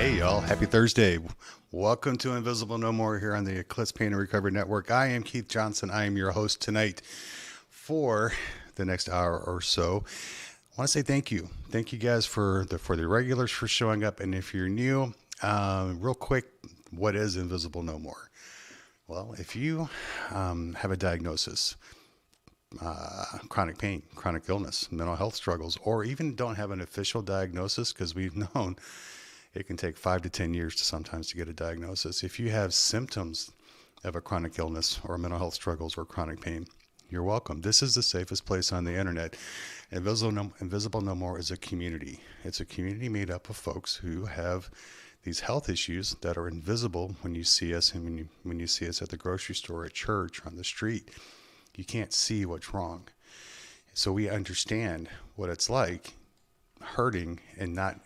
Hey y'all, happy Thursday. Welcome to Invisible No More here on the Eclipse Pain and Recovery Network. I am Keith Johnson. I am your host tonight for the next hour or so. I want to say thank you. Thank you guys for the regulars for showing up. And if you're new, real quick, what is Invisible No More? Well, if you have a diagnosis, chronic pain, chronic illness, mental health struggles, or even don't have an official diagnosis, because we've known it can take 5 to 10 years sometimes to get a diagnosis. If you have symptoms of a chronic illness or mental health struggles or chronic pain, you're welcome. This is the safest place on the internet. Invisible No More is a community. It's a community made up of folks who have these health issues that are invisible when you see us, and when you see us at the grocery store, at church, or on the street. You can't see what's wrong. So we understand what it's like hurting and not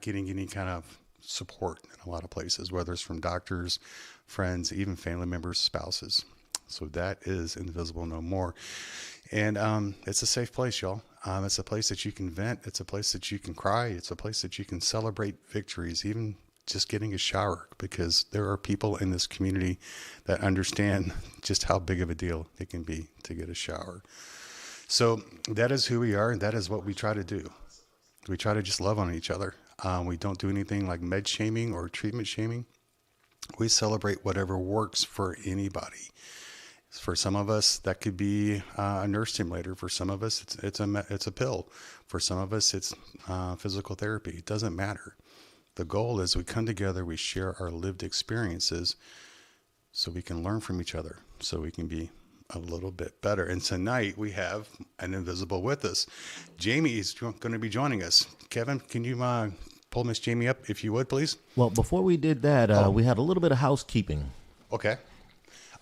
getting any kind of support in a lot of places, whether it's from doctors, friends, even family members, spouses. So that is Invisible No More. And it's a safe place, y'all. It's a place that you can vent. It's a place that you can cry. It's a place that you can celebrate victories, even just getting a shower, because there are people in this community that understand just how big of a deal it can be to get a shower. So that is who we are, and that is what we try to do. We try to just love on each other. We don't do anything like med shaming or treatment shaming. We celebrate whatever works for anybody. For some of us, that could be a nurse stimulator. For some of us, it's a pill. For some of us, it's physical therapy. It doesn't matter. The goal is we come together, we share our lived experiences so we can learn from each other, so we can be a little bit better. And tonight we have an invisible with us. Jamie is going to be joining us. Kevin, can you pull Miss Jamie up if you would, please? Well, before we did that, we had a little bit of housekeeping. Okay.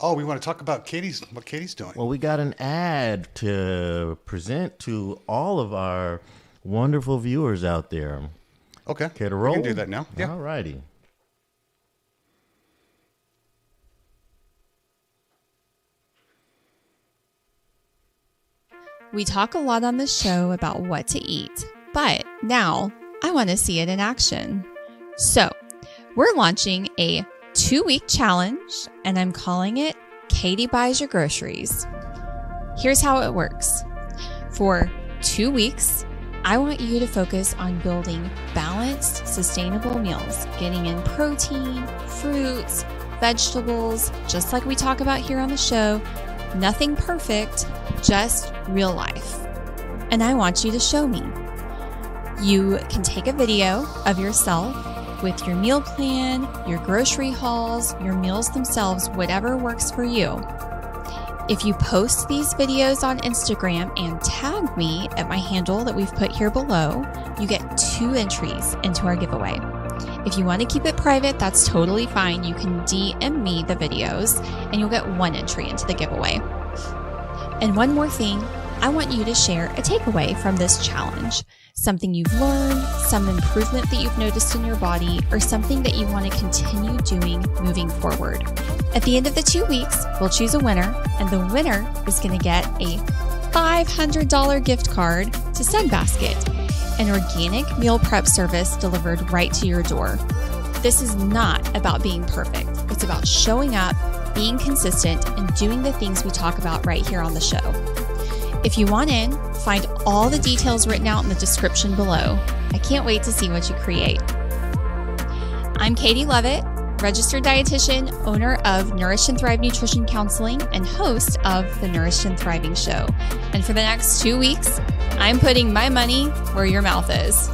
Oh, we want to talk about what Katie's doing. Well, we got an ad to present to all of our wonderful viewers out there. Okay. Care to roll? We can do that now. Yeah. All righty. We talk a lot on this show about what to eat, but now I want to see it in action. So we're launching a 2-week challenge, and I'm calling it Katie Buys Your Groceries. Here's how it works. For 2 weeks, I want you to focus on building balanced, sustainable meals, getting in protein, fruits, vegetables, just like we talk about here on the show. Nothing perfect, just real life. And I want you to show me. You can take a video of yourself with your meal plan, your grocery hauls, your meals themselves, whatever works for you. If you post these videos on Instagram and tag me at my handle that we've put here below, you get 2 entries into our giveaway. If you want to keep it private, that's totally fine. You can DM me the videos and you'll get 1 entry into the giveaway. And one more thing, I want you to share a takeaway from this challenge. Something you've learned, some improvement that you've noticed in your body, or something that you want to continue doing moving forward. At the end of the 2 weeks, we'll choose a winner, and the winner is going to get a $500 gift card to Sunbasket, an organic meal prep service delivered right to your door. This is not about being perfect. It's about showing up, being consistent, and doing the things we talk about right here on the show. If you want in, find all the details written out in the description below. I can't wait to see what you create. I'm Katie Levitt, registered dietitian, owner of Nourish and Thrive Nutrition Counseling, and host of the Nourished and Thriving Show. And for the next 2 weeks, I'm putting my money where your mouth is.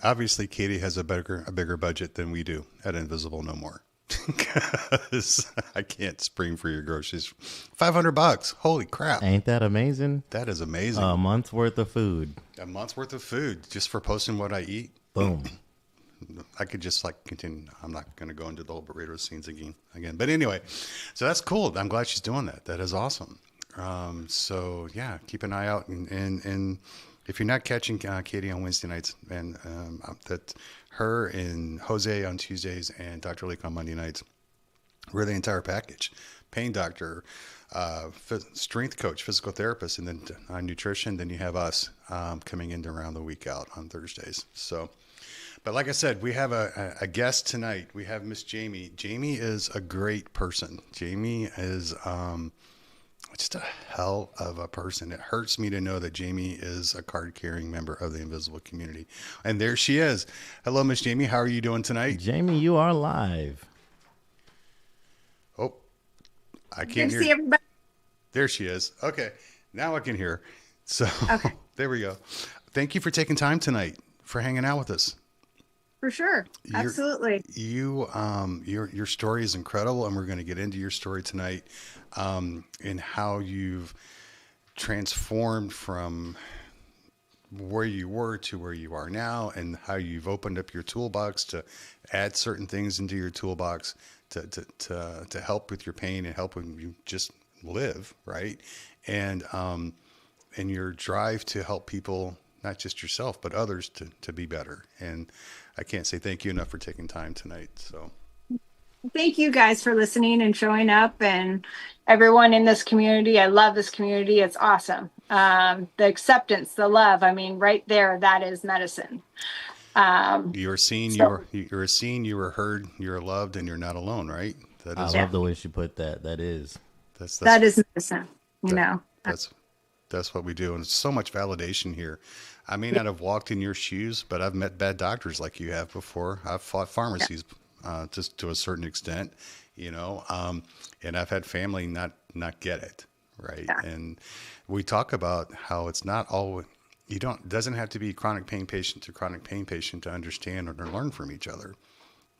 Obviously, Katie has a bigger budget than we do at Invisible No More. Because I can't spring for your groceries. $500. Holy crap. Ain't that amazing? That is amazing. A month's worth of food. A month's worth of food just for posting what I eat. Boom. I could just continue. I'm not going to go into the whole burrito scenes again. But anyway, so that's cool. I'm glad she's doing that. That is awesome. So yeah, keep an eye out. And if you're not catching Katie on Wednesday nights, and that her and Jose on Tuesdays and Dr. Lake on Monday nights, we're the entire package. Pain doctor, strength coach, physical therapist, and then nutrition. Then you have us coming in to round the week out on Thursdays. So, but like I said, we have a guest tonight. We have Miss Jamie. Jamie is a great person. Jamie is just a hell of a person. It hurts me to know that Jamie is a card-carrying member of the Invisible community. And there she is. Hello, Miss Jamie. How are you doing tonight? Jamie, you are live. Oh, I Good can't to hear. see everybody. There she is. Okay, now I can hear. So Okay. there we go. Thank you for taking time tonight for hanging out with us. For sure. You're- Absolutely. Your story is incredible, and we're going to get into your story tonight, and how you've transformed from where you were to where you are now, and how you've opened up your toolbox to add certain things into your toolbox to help with your pain and help when you just live, right? And your drive to help people, not just yourself, but others to be better. And I can't say thank you enough for taking time tonight. So Thank you guys for listening and showing up, and everyone in this community. I love this community. It's awesome. The acceptance, the love. I mean, right there, that is medicine. you're seen, So- you're seen, you were heard, you're loved, and you're not alone, right? That I is, love the way she put that. That is. That is medicine, you know. That's what we do. And it's so much validation here. I may not have walked in your shoes, but I've met bad doctors like you have before. I've fought pharmacies, just to a certain extent, and I've had family not get it. Right. Yeah. And we talk about how it's not all, it doesn't have to be chronic pain patient to chronic pain patient to understand or to learn from each other,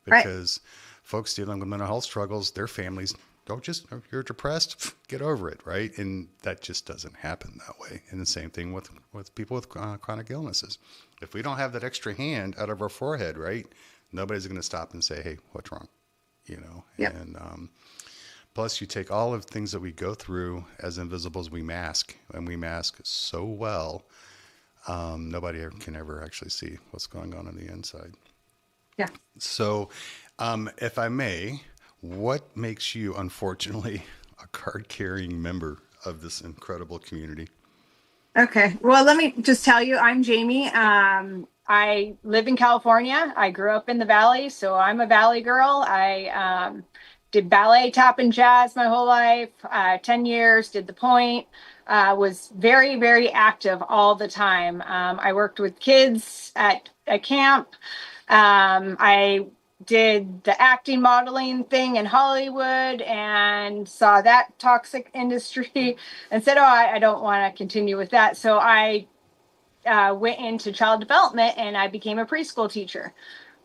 Right. because folks dealing with mental health struggles, their families don't just, if you're depressed, get over it, right? And that just doesn't happen that way. And the same thing with people with chronic illnesses. If we don't have that extra hand out of our forehead, right, nobody's going to stop and say, hey, what's wrong? Yep. And plus you take all of the things that we go through as invisibles, we mask, and we mask so well. Nobody can ever actually see what's going on the inside. Yeah. So, if I may, what makes you, unfortunately, a card-carrying member of this incredible community? Okay. Well, let me just tell you, I'm Jamie. I live in California. I grew up in the Valley, so I'm a Valley girl. I did ballet, tap, and jazz my whole life, 10 years, did the point, was very, very active all the time. I worked with kids at a camp. I did the acting modeling thing in Hollywood and saw that toxic industry and said, oh, I don't want to continue with that. So I went into child development and I became a preschool teacher.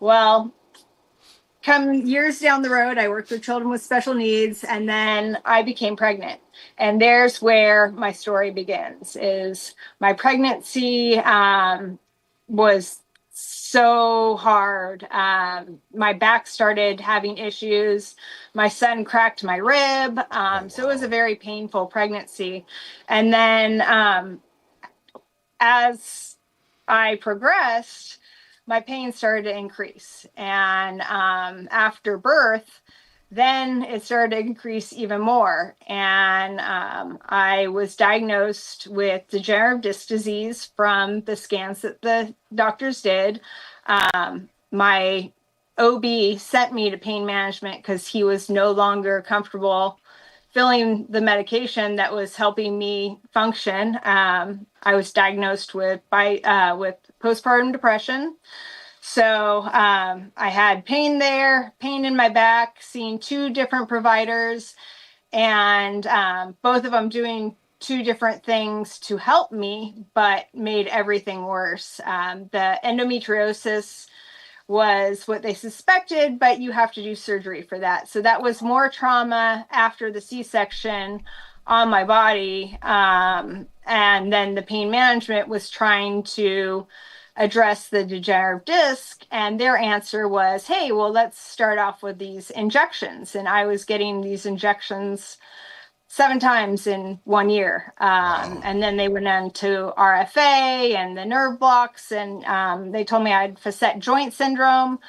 Well, come years down the road, I worked with children with special needs, and then I became pregnant. And there's where my story begins, is my pregnancy was so hard. My back started having issues. My son cracked my rib. So it was a very painful pregnancy. And then as I progressed, my pain started to increase. And after birth, then it started to increase even more. And I was diagnosed with degenerative disc disease from the scans that the doctors did. My OB sent me to pain management because he was no longer comfortable filling the medication that was helping me function. I was diagnosed with postpartum depression. So I had pain there, pain in my back, seeing 2 different providers, and both of them doing 2 different things to help me, but made everything worse. The endometriosis was what they suspected, but you have to do surgery for that. So that was more trauma after the C-section on my body. And then the pain management was trying to address the degenerative disc, and their answer was, hey, well, let's start off with these injections. And I was getting these injections 7 times in 1 year. And then they went on to RFA and the nerve blocks, and they told me I had facet joint syndrome.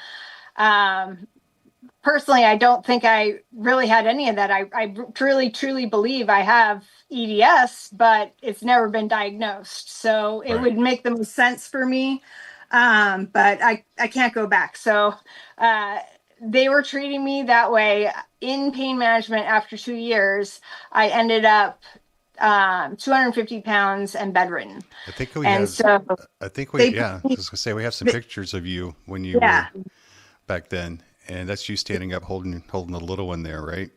personally, I don't think I really had any of that. I truly believe I have EDS, but it's never been diagnosed. So it would make the most sense for me. But I can't go back. So they were treating me that way in pain management. After 2 years, I ended up 250 pounds and bedridden. I think we And have, so I think we, yeah, I was gonna say we have some pictures of you when you were back then, and that's you standing up holding the little one there, right?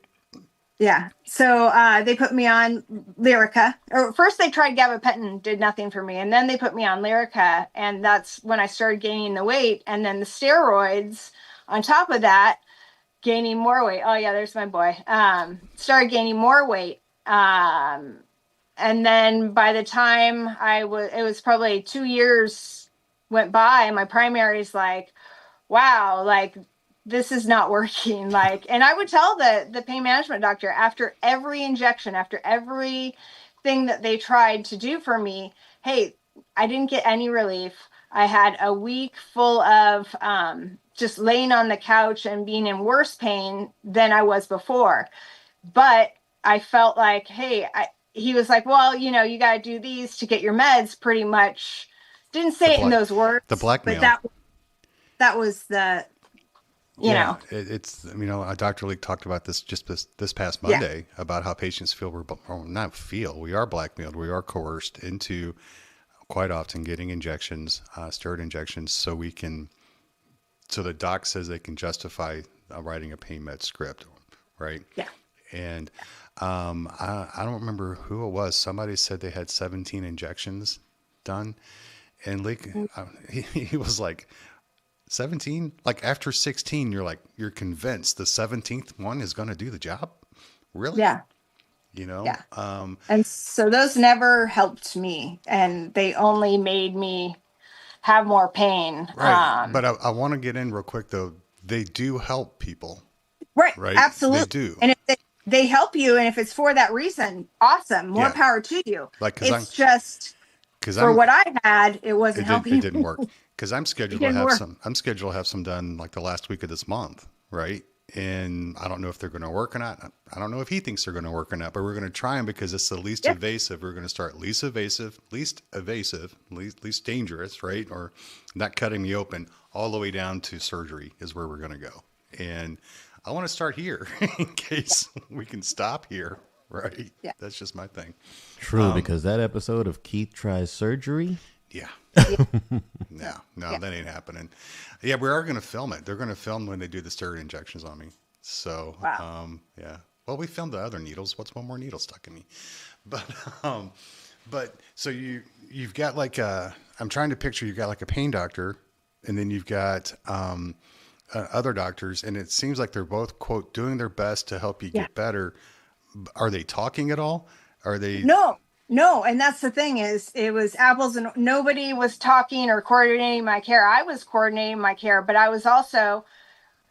Yeah. So they put me on Lyrica. Or first they tried gabapentin, did nothing for me. And then they put me on Lyrica. And that's when I started gaining the weight. And then the steroids on top of that, gaining more weight. Oh yeah, there's my boy. Started gaining more weight. And then by the time it was probably 2 years went by, and my primary's like, wow, like this is not working. Like, and I would tell the pain management doctor after every injection, after everything that they tried to do for me, hey, I didn't get any relief. I had a week full of just laying on the couch and being in worse pain than I was before. But I felt like, hey, he was like, well, you know, you got to do these to get your meds, pretty much. Didn't say it in those words. The blackmail. But that was the, you know. It's, you know, Dr. Leek talked about this just this past Monday about how patients feel we are blackmailed. We are coerced into quite often getting injections, steroid injections, so the doc says they can justify writing a pain med script, right? Yeah. And I don't remember who it was. Somebody said they had 17 injections done, and Leek, he was like, 17? Like after 16, you're convinced the 17th one is going to do the job? Really? Yeah. You know? Yeah. And so those never helped me, and they only made me have more pain. Right. But I want to get in real quick though. They do help people. Right. Right. Absolutely. They do. And if they help you, and if it's for that reason, awesome. More power to you. Like, what I had, it wasn't helping. It didn't work. Because I'm scheduled to have some done like the last week of this month, right? And I don't know if they're going to work or not. I don't know if he thinks they're going to work or not, but we're going to try them because it's the least invasive. We're going to start least evasive, least dangerous, right? Or not cutting me open, all the way down to surgery is where we're going to go. And I want to start here in case we can stop here, right? Yeah. That's just my thing. True, because that episode of Keith Tries Surgery. Yeah. No, that ain't happening. Yeah, we are going to film it. They're going to film when they do the steroid injections on me. So, yeah. Well, we filmed the other needles. What's one more needle stuck in me? But so you've got like I'm trying to picture, you've got like a pain doctor, and then you've got other doctors, and it seems like they're both, quote, doing their best to help you get better. Are they talking at all? Are they? No, and that's the thing is it was apples and nobody was talking or coordinating my care. I was coordinating my care, but I was also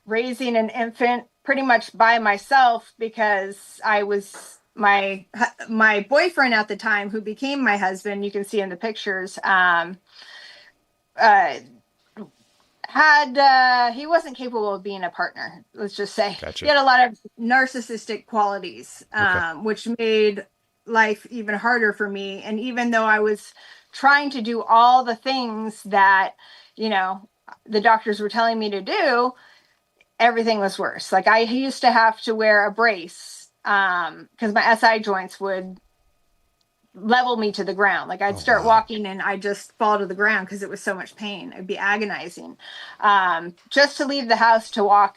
raising an infant pretty much by myself because I was my boyfriend at the time, who became my husband. You can see in the pictures. He wasn't capable of being a partner. Let's just say. Gotcha. He had a lot of narcissistic qualities, which made life even harder for me. And even though I was trying to do all the things that, you know, the doctors were telling me to do, everything was worse. Like I used to have to wear a brace because my SI joints would level me to the ground. Like I'd start walking and I'd just fall to the ground because it was so much pain. It'd be agonizing. Just to leave the house to walk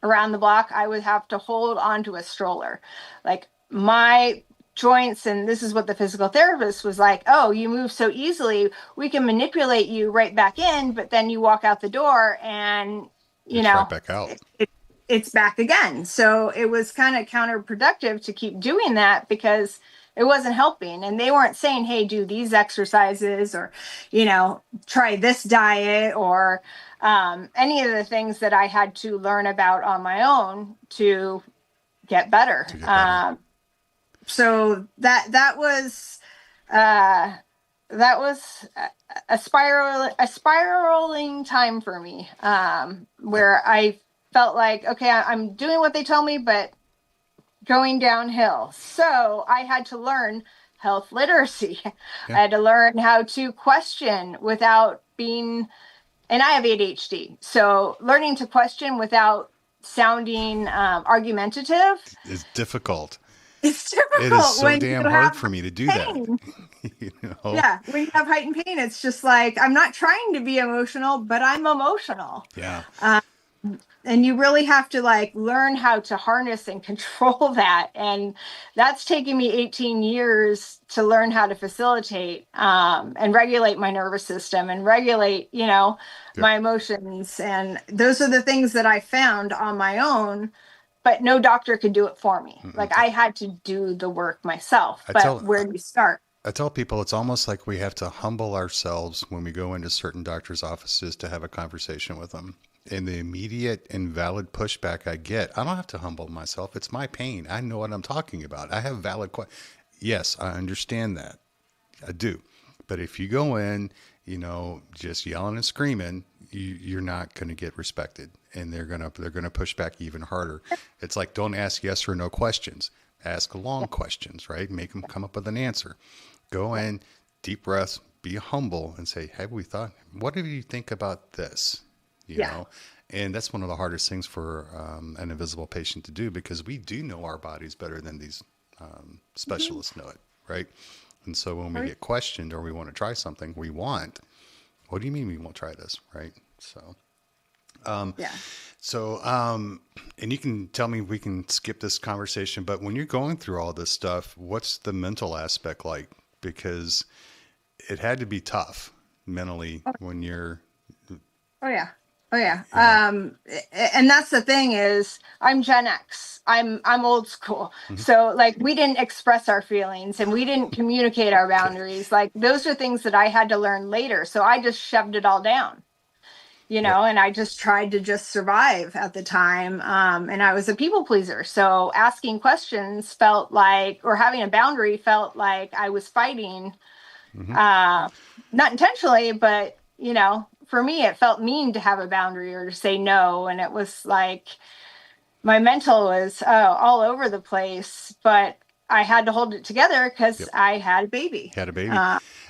around the block, I would have to hold onto a stroller. Like my joints, and this is what the physical therapist was like, oh, you move so easily, we can manipulate you right back in, but then you walk out the door and it's right back out. It's back again. So it was kind of counterproductive to keep doing that because it wasn't helping. And they weren't saying, hey, do these exercises or, you know, try this diet or any of the things that I had to learn about on my own to get better. So that was a spiraling time for me, where I felt like, okay, I'm doing what they tell me, but going downhill. So I had to learn health literacy. Yeah. I had to learn how to question without being, and I have ADHD. So learning to question without sounding argumentative is difficult. It's difficult. It is so damn hard for me to do pain. that. You know? Yeah, when you have heightened pain, it's just like, I'm not trying to be emotional, but I'm emotional. Yeah. And you really have to like learn how to harness and control that. And that's taken me 18 years to learn how to facilitate and regulate my nervous system and regulate, you know, my emotions. And those are the things that I found on my own, but no doctor could do it for me. Mm-mm. Like I had to do the work myself. Where do you start? I tell people it's almost like we have to humble ourselves when we go into certain doctors' offices to have a conversation with them. And the immediate and valid pushback I get, I don't have to humble myself. It's my pain. I know what I'm talking about. I have valid questions. Yes, I understand that. I do. But if you go in, you know, just yelling and screaming, you're not going to get respected, and they're going to push back even harder. It's like, don't ask yes or no questions. Ask long questions, right? Make them come up with an answer. Go in, deep breaths, be humble, and say, what do you think about this? You know, and that's one of the hardest things for an invisible patient to do, because we do know our bodies better than these specialists know it, right? And so when we get questioned or we want to try something, what do you mean we won't try this, right? So, and you can tell me, we can skip this conversation, but when you're going through all this stuff, what's the mental aspect like? Because it had to be tough mentally when you're. Oh yeah. And that's the thing is, I'm Gen X. I'm old school. Mm-hmm. So like, we didn't express our feelings and we didn't communicate our boundaries. Like those are things that I had to learn later. So I just shoved it all down, you know, and I just tried to just survive at the time. And I was a people pleaser. So asking questions felt like, or having a boundary felt like I was fighting, not intentionally, but you know, for me, it felt mean to have a boundary or to say no. And it was like, my mental was all over the place, but I had to hold it together because I had a baby.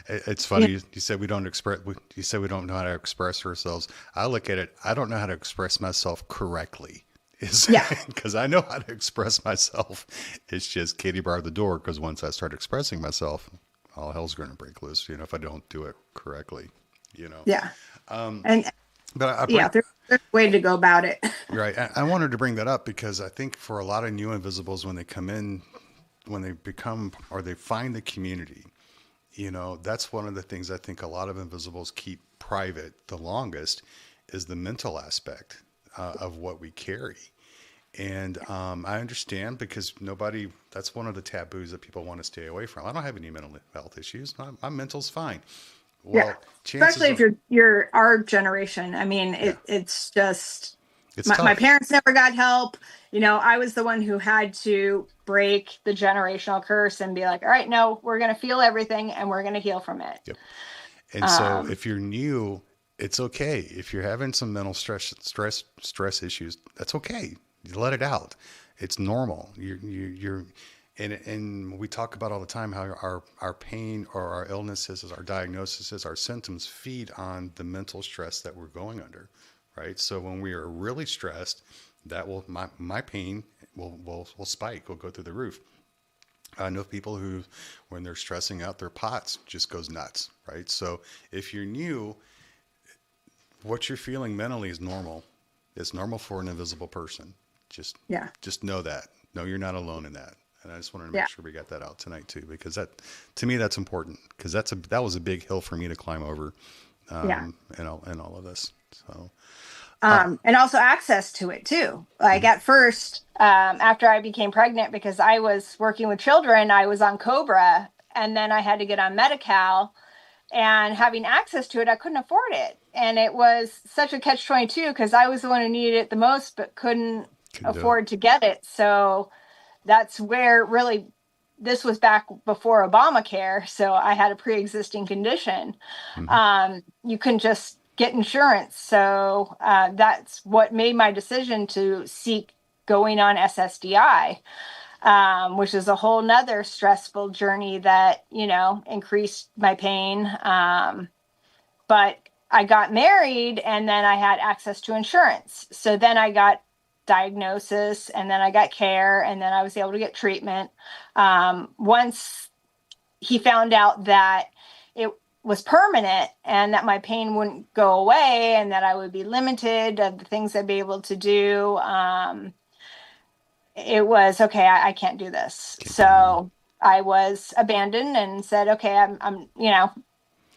It's funny. You said we don't know how to express ourselves. I look at it, I don't know how to express myself correctly. Because I know how to express myself. It's just Katie barred the door, because once I start expressing myself, all hell's going to break loose, you know, if I don't do it correctly, you know? Yeah. There's a way to go about it. Right. I wanted to bring that up because I think for a lot of new invisibles, when they come in, when they become, or they find the community, you know, that's one of the things I think a lot of invisibles keep private the longest, is the mental aspect of what we carry. And I understand, because that's one of the taboos that people want to stay away from. I don't have any mental health issues. My mental's fine. Well, especially if you're our generation. I mean, it's just, my parents never got help. You know, I was the one who had to break the generational curse and be like, all right, no, we're going to feel everything and we're going to heal from it. Yep. And so if you're new, it's okay. If you're having some mental stress issues, that's okay. You let it out. It's normal. And we talk about all the time how our pain or our illnesses, our diagnoses, our symptoms feed on the mental stress that we're going under, right? So when we are really stressed, that will, my pain will spike, will go through the roof. I know people who, when they're stressing out, their POTS just goes nuts, right? So if you're new, what you're feeling mentally is normal. It's normal for an invisible person. Just know that. No, you're not alone in that. And I just wanted to make sure we got that out tonight too, because that, to me, that's important, because that was a big hill for me to climb over, and all of this. So, and also access to it too. Like at first, after I became pregnant, because I was working with children, I was on Cobra, and then I had to get on Medi-Cal, and having access to it, I couldn't afford it. And it was such a catch-22, because I was the one who needed it the most, but couldn't afford to get it. So that's where really, this was back before Obamacare. So I had a pre-existing condition. You couldn't just get insurance. So that's what made my decision to seek going on SSDI, which is a whole nother stressful journey that, increased my pain. But I got married and then I had access to insurance. So then I got diagnosis and then I got care and then I was able to get treatment. Once he found out that it was permanent and that my pain wouldn't go away and that I would be limited of the things I'd be able to do, it was, okay, I can't do this. So I was abandoned and said, okay, I'm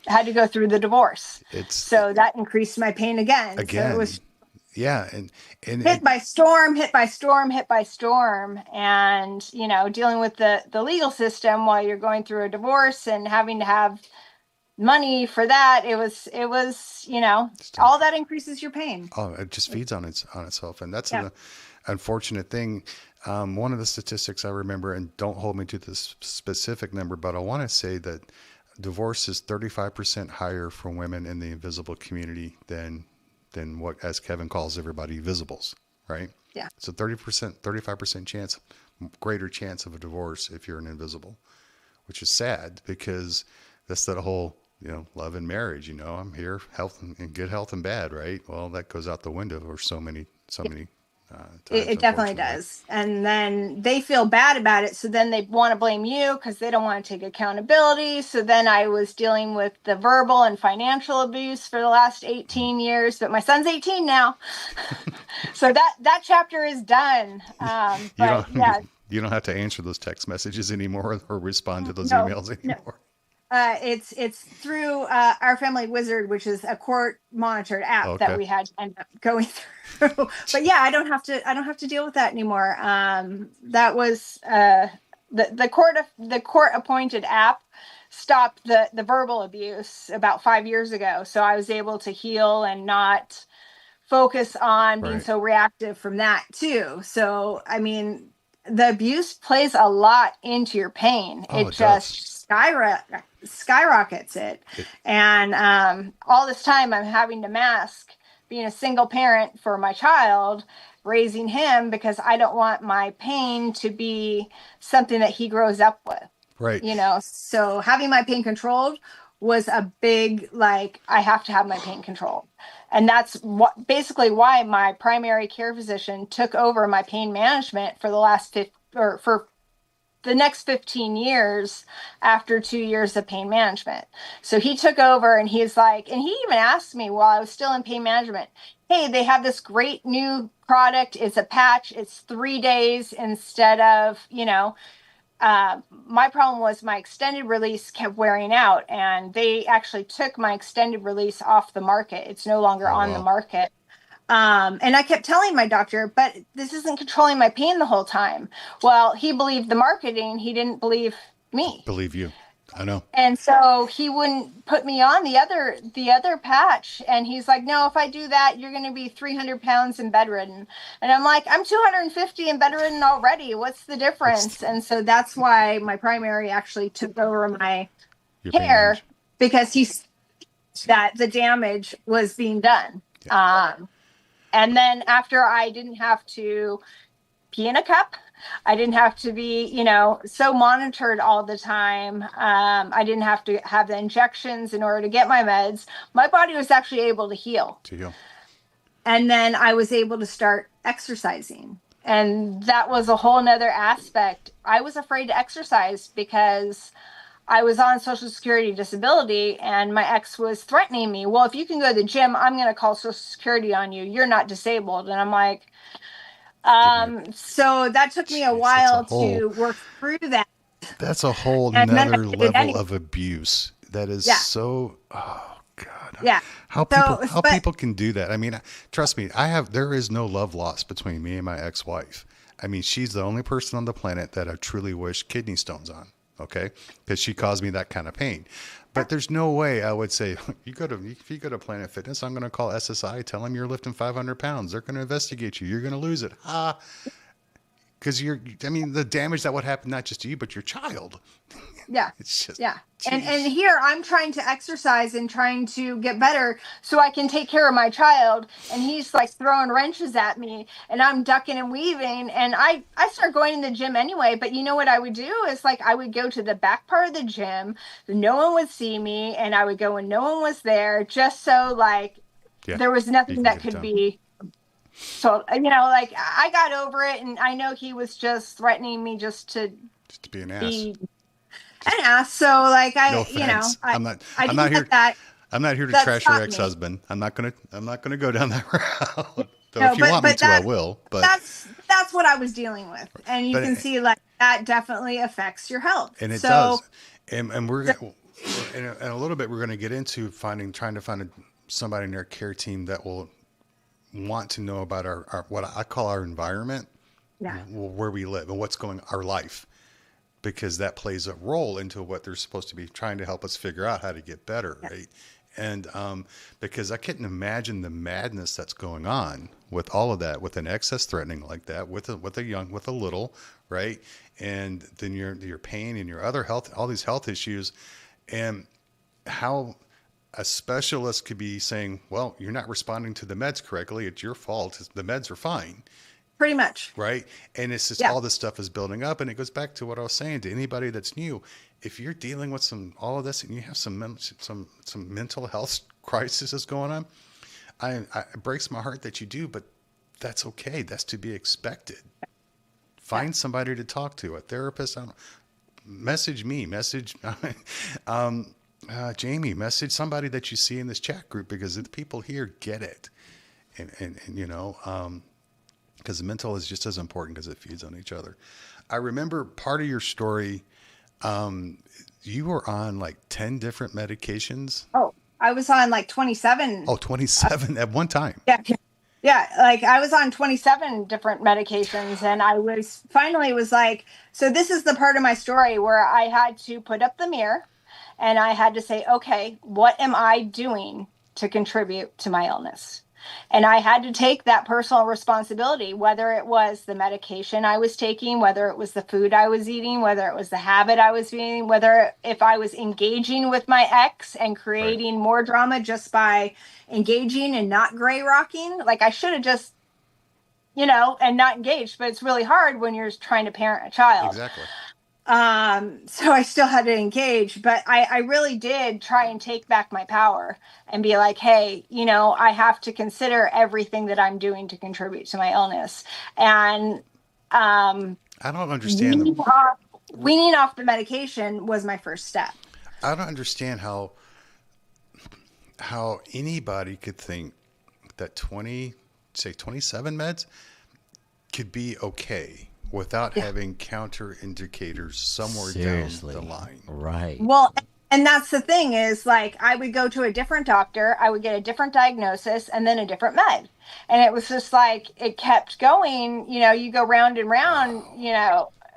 had to go through the divorce. So that increased my pain again. So it was and hit by storm. And, dealing with the legal system while you're going through a divorce and having to have money for that, it was all that increases your pain. Oh, it just feeds on itself. And that's an unfortunate thing. One of the statistics I remember, and don't hold me to this specific number, but I want to say that divorce is 35% higher for women in the invisible community than what, as Kevin calls everybody, visibles, right? Yeah. So 35% greater chance of a divorce if you're an invisible, which is sad because that's that whole, love and marriage, I'm here, health and good health and bad, right? Well, that goes out the window for so many times. It definitely does. And then they feel bad about it. So then they want to blame you because they don't want to take accountability. So then I was dealing with the verbal and financial abuse for the last 18 years, but my son's 18 now. So that chapter is done. You don't have to answer those text messages anymore or respond to those emails anymore. It's through our Family Wizard, which is a court monitored app that we had to end up going through. But yeah, I don't have to deal with that anymore. That was the court appointed app stopped the verbal abuse about 5 years ago. So I was able to heal and not focus on being so reactive from that too. So I mean, the abuse plays a lot into your pain. It just skyrockets it. And all this time I'm having to mask being a single parent for my child, raising him, because I don't want my pain to be something that he grows up with. Right. So having my pain controlled was a big, I have to have my pain controlled. And that's basically why my primary care physician took over my pain management for the next 15 years after 2 years of pain management. So he took over and he's like, and he even asked me while I was still in pain management, hey, they have this great new product. It's a patch. It's 3 days instead of, my problem was my extended release kept wearing out and they actually took my extended release off the market. It's no longer on the market. And I kept telling my doctor, but this isn't controlling my pain the whole time. Well, he believed the marketing. He didn't believe me. Believe you. I know. And so he wouldn't put me on the other patch. And he's like, no, if I do that, you're going to be 300 pounds and bedridden. And I'm like, I'm 250 and bedridden already. What's the difference? And so that's why my primary actually took over my care, because that the damage was being done. Yeah. And then after I didn't have to pee in a cup, I didn't have to be, so monitored all the time. I didn't have to have the injections in order to get my meds. My body was actually able to heal. And then I was able to start exercising. And that was a whole nother aspect. I was afraid to exercise because I was on Social Security disability and my ex was threatening me. Well, if you can go to the gym, I'm going to call Social Security on you. You're not disabled. And I'm like, so that took me a while to work through that. That's a whole nother level of abuse. That is so, oh God. Yeah. How people can do that. I mean, trust me, there is no love lost between me and my ex-wife. I mean, she's the only person on the planet that I truly wish kidney stones on. Okay. Because she caused me that kind of pain, but there's no way I would say, if you go to Planet Fitness, I'm going to call SSI, tell them you're lifting 500 pounds. They're going to investigate you. You're going to lose it. because I mean, the damage that would happen not just to you, but your child. Yeah. It's just, Yeah. geez. And here I'm trying to exercise and trying to get better so I can take care of my child. And he's like throwing wrenches at me and I'm ducking and weaving. And I start going to the gym anyway. But you know what I would do is like I would go to the back part of the gym. No one would see me. And I would go when no one was there, just so like there was you nothing can that get it could done. be. So, like I got over it. And I know he was just threatening me just to be an ass. be an ass. So like No offense. I I'm not didn't here. get that. I'm not here to That trash your stopped me. ex-husband. I'm not gonna go down that route. Though No, if you want me to, I that- will. But that's what I was dealing with, and you But can see like that definitely affects your health. and it so, does. And we're in a little bit we're going to get into trying to find somebody in our care team that will want to know about our what I call our environment, Yeah. where we live and what's going our life, because that plays a role into what they're supposed to be trying to help us figure out how to get better, right? And because I couldn't imagine the madness that's going on with all of that, with an excess threatening like that, with a little, right? And then your pain and your other health, all these health issues, and how a specialist could be saying, well, you're not responding to the meds correctly. It's your fault. The meds are fine. pretty much. Right. And it's just Yeah. all this stuff is building up. And it goes back to what I was saying to anybody that's new. If you're dealing with all of this and you have some mental health crises going on, it breaks my heart that you do, but that's okay. That's to be expected. Find somebody to talk to, a therapist. Message me, Jamie, message somebody that you see in this chat group, because the people here get it. And because mental is just as important because it feeds on each other. I remember part of your story. You were on like 10 different medications. Oh, I was on like 27. Oh, 27 at one time. Yeah. Yeah. Like I was on 27 different medications and I was finally like, so this is the part of my story where I had to put up the mirror and I had to say, okay, what am I doing to contribute to my illness? And I had to take that personal responsibility, whether it was the medication I was taking, whether it was the food I was eating, whether it was the habit I was eating, whether if I was engaging with my ex and creating more drama just by engaging and not gray rocking. Like I should have just, and not engaged, but it's really hard when you're trying to parent a child. Exactly. So I still had to engage, but I really did try and take back my power and be like, hey, I have to consider everything that I'm doing to contribute to my illness. And I don't understand. Weaning off the medication was my first step. I don't understand how anybody could think that 27 meds could be okay without having counter indicators somewhere Seriously. down the line. Right. Well, and that's the thing is like I would go to a different doctor, I would get a different diagnosis and then a different med. And it was just like it kept going, you go round and round,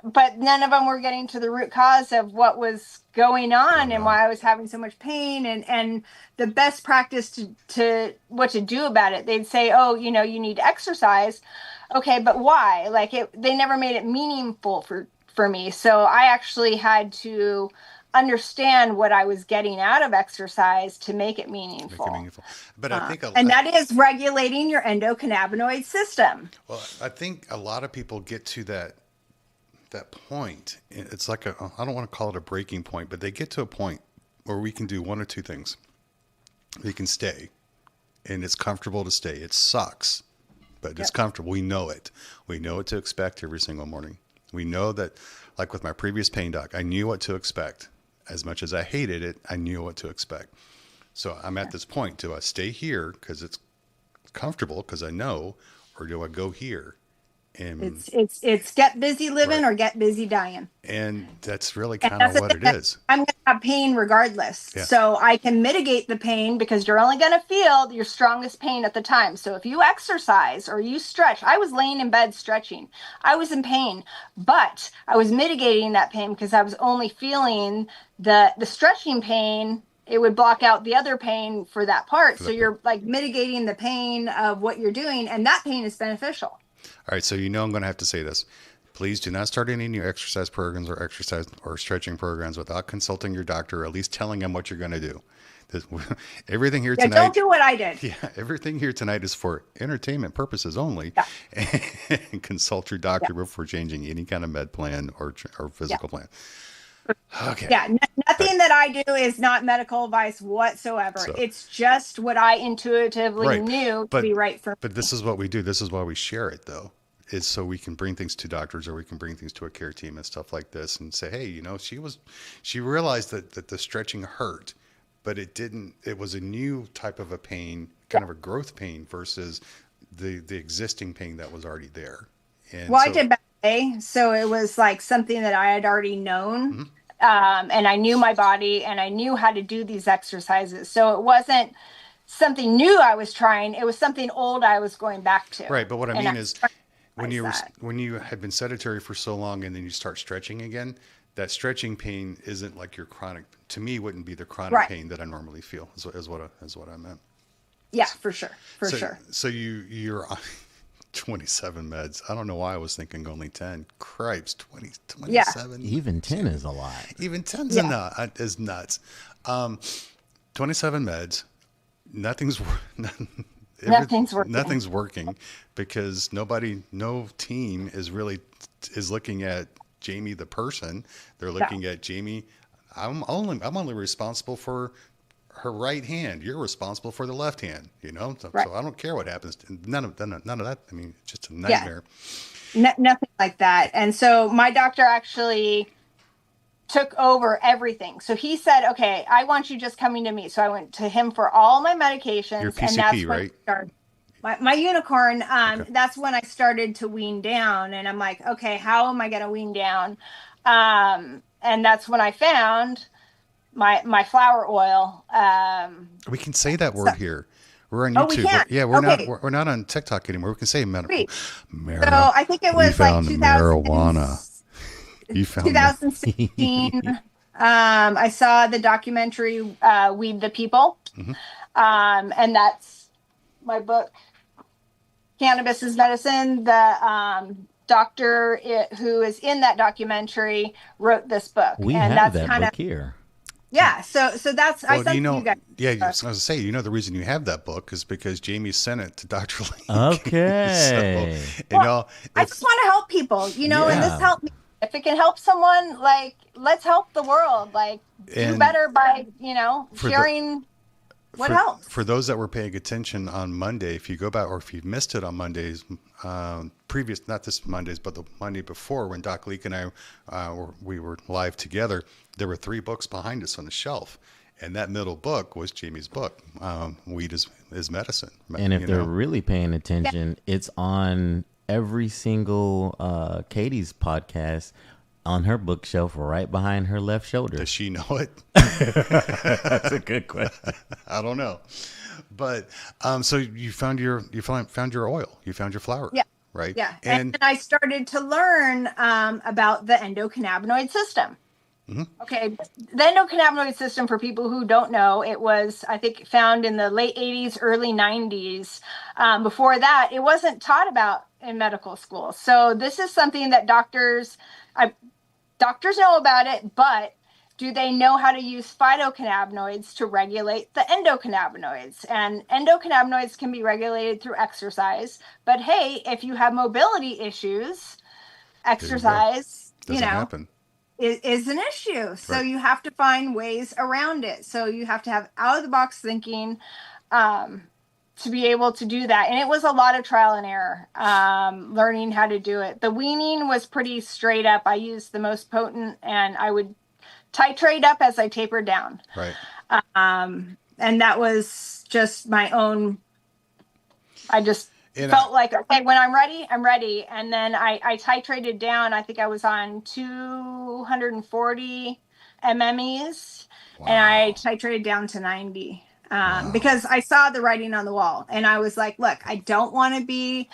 but none of them were getting to the root cause of what was going on and why I was having so much pain and the best practice to what to do about it. They'd say, oh, you need to exercise. Okay, but why? Like they never made it meaningful for me. So I actually had to understand what I was getting out of exercise to make it meaningful. But I think and that is regulating your endocannabinoid system. Well, I think a lot of people get to that point. It's like I don't want to call it a breaking point, but they get to a point where we can do one or two things. We can stay, and it's comfortable to stay. It sucks, but it's comfortable. We know it. We know what to expect every single morning. We know that, like with my previous pain doc, I knew what to expect. As much as I hated it, I knew what to expect. So I'm at this point. Do I stay here because it's comfortable because I know, or do I go here? And It's get busy living or get busy dying. And that's really kind of what it is. I'm going to have pain regardless. Yeah. So I can mitigate the pain because you're only going to feel your strongest pain at the time. So if you exercise or you stretch, I was laying in bed stretching. I was in pain, but I was mitigating that pain because I was only feeling the stretching pain. It would block out the other pain for that part. So you're like mitigating the pain of what you're doing, and that pain is beneficial. All right, so I'm going to have to say this. please do not start any new exercise programs or exercise or stretching programs without consulting your doctor, or at least telling him what you're going to do. This, everything here tonight. Don't do what I did. Yeah, everything here tonight is for entertainment purposes only. Yeah. And consult your doctor before changing any kind of med plan or physical plan. Okay. Yeah, nothing that I do is not medical advice whatsoever. So- It's just what I intuitively knew to be right for me. But this is what we do. This is why we share it, though, is so we can bring things to doctors, or we can bring things to a care team and stuff like this, and say, hey, you know, she realized that the stretching hurt, but it didn't. It was a new type of a pain, kind of a growth pain versus the existing pain that was already there. And Well, I did ballet, so it was like something that I had already known. Mm-hmm. And I knew my body and I knew how to do these exercises. So it wasn't something new I was trying. It was something old I was going back to. Right. But what I And mean is when that. you had been sedentary for so long and then you start stretching again, that stretching pain isn't like your chronic, to me, wouldn't be the chronic pain that I normally feel is what I meant. Yeah, for sure. For sure. So you're on 27 meds. I don't know why I was thinking only 10. Cripes, 27. Even 10 is a lot. Even 10's is nuts. 27 meds. Nothing's working because no team is looking at Jamie the person. They're looking at Jamie. I'm only responsible for her right hand. You're responsible for the left hand, you know? So I don't care what happens. None of that. I mean, it's just a nightmare. Nothing like that. And so my doctor actually took over everything. So he said, okay, I want you just coming to me. So I went to him for all my medications. Your PCP, and that's when right? I started. My unicorn, that's when I started to wean down. And I'm like, okay, how am I going to wean down? And that's when I found my flower oil. We can say that word here. We're on YouTube. We can? We're not on TikTok anymore. We can say medical. So I think it was like marijuana. You found 2016. I saw the documentary Weed the People. Mm-hmm. And that's my book, Cannabis is Medicine. The doctor who is in that documentary wrote this book. We and have that's that book here. Yeah, so that's I sent you you guys. Yeah, I was going to say, the reason you have that book is because Jamie sent it to Dr. Link. Okay. I just want to help people, and this helped me. If it can help someone, like, let's help the world. Like, do better by, sharing what helps. For those that were paying attention on Monday, if you go back, or if you missed it on Mondays, not this Mondays, but the Monday before, when Doc Leek and I we were live together, there were 3 books behind us on the shelf. And that middle book was Jamie's book, Weed is Medicine. And if they're really paying attention, it's on every single Katie's podcast on her bookshelf right behind her left shoulder. Does she know it? That's a good question. I don't know. But so you found your oil. You found your flower. Yeah. Right? Yeah. And I started to learn about the endocannabinoid system. Mm-hmm. Okay. The endocannabinoid system, for people who don't know, it was, I think, found in the late 80s, early 90s. Before that, it wasn't taught about in medical school. So this is something that doctors know about it, but do they know how to use phytocannabinoids to regulate the endocannabinoids? And endocannabinoids can be regulated through exercise. But hey, if you have mobility issues, exercise, happen. Is an issue. So you have to find ways around it. So you have to have out of the box thinking to be able to do that. And it was a lot of trial and error, learning how to do it. The weaning was pretty straight up. I used the most potent, and I would titrate up as I tapered down. Right. And that was just my own. I just felt like, okay, when I'm ready, I'm ready. And then I titrated down. I think I was on 240 MMEs, and I titrated down to 90 because I saw the writing on the wall. And I was like, look, I don't want to be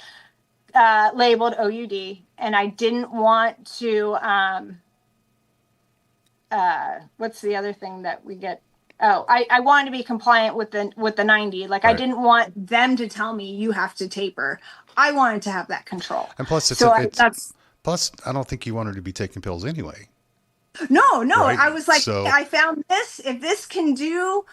labeled OUD, and I didn't want to, what's the other thing that we get? Oh, I wanted to be compliant with the 90. Like, I didn't want them to tell me you have to taper. I wanted to have that control. And plus, Plus, I don't think you want her to be taking pills anyway. No, Right. I was like, So- I found this. If this can do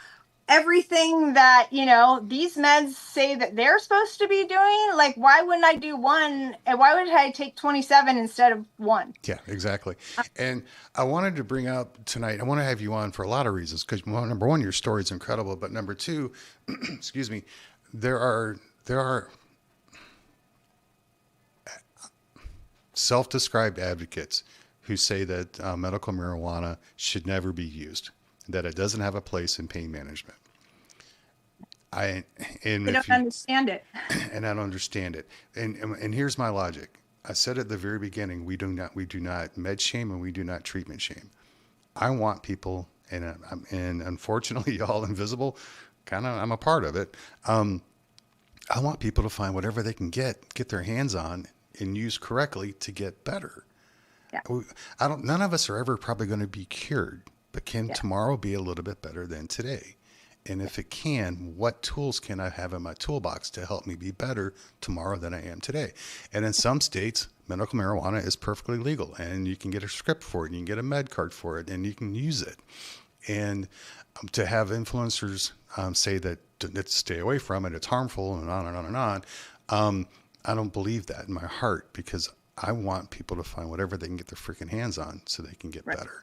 everything that, these meds say that they're supposed to be doing, like, why wouldn't I do one? And why would I take 27 instead of one? Yeah, exactly. And I wanted to bring up tonight, I want to have you on for a lot of reasons because number one, your story is incredible. But number two, excuse me, there are self-described advocates who say that medical marijuana should never be used, that it doesn't have a place in pain management. I don't understand it. And I don't understand it. And here's my logic. I said at the very beginning, we do not med shame and we do not treatment shame. I want people, and unfortunately, y'all invisible, I'm a part of it. I want people to find whatever they can get their hands on and use correctly to get better. Yeah. None of us are ever probably going to be cured, but can tomorrow be a little bit better than today? And if it can, what tools can I have in my toolbox to help me be better tomorrow than I am today? And in some states, medical marijuana is perfectly legal and you can get a script for it and you can get a med card for it and you can use it. And to have influencers say that let's stay away from it, it's harmful and on and on and on. I don't believe that in my heart because I want people to find whatever they can get their freaking hands on so they can get better.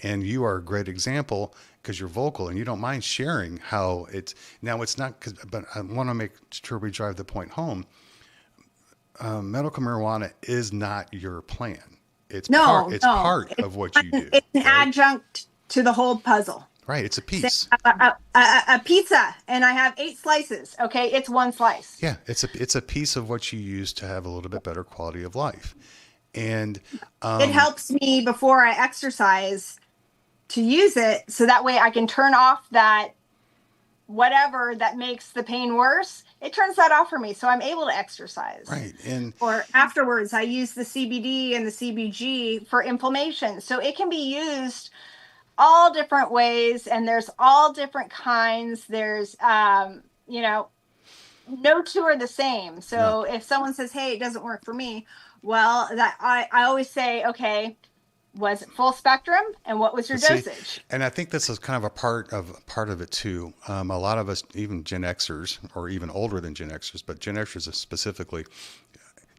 And you are a great example because you're vocal and you don't mind sharing how it's not, but I want to make sure we drive the point home. Medical marijuana is not your plan. It's part of what you do. It's an adjunct to the whole puzzle. Right. It's a piece. A pizza, and I have 8 slices. Okay, it's one slice. Yeah, it's a piece of what you use to have a little bit better quality of life. And it helps me before I exercise to use it so that way I can turn off that whatever that makes the pain worse. It turns that off for me so I'm able to exercise. Right. And or afterwards I use the CBD and the CBG for inflammation. So it can be used all different ways and there's all different kinds. There's no two are the same. So if someone says, hey, it doesn't work for me, well, that I always say, okay, was it full spectrum and what was your dosage? And I think this is kind of a part of it too. A lot of us, even Gen Xers or even older than Gen Xers, but Gen Xers specifically,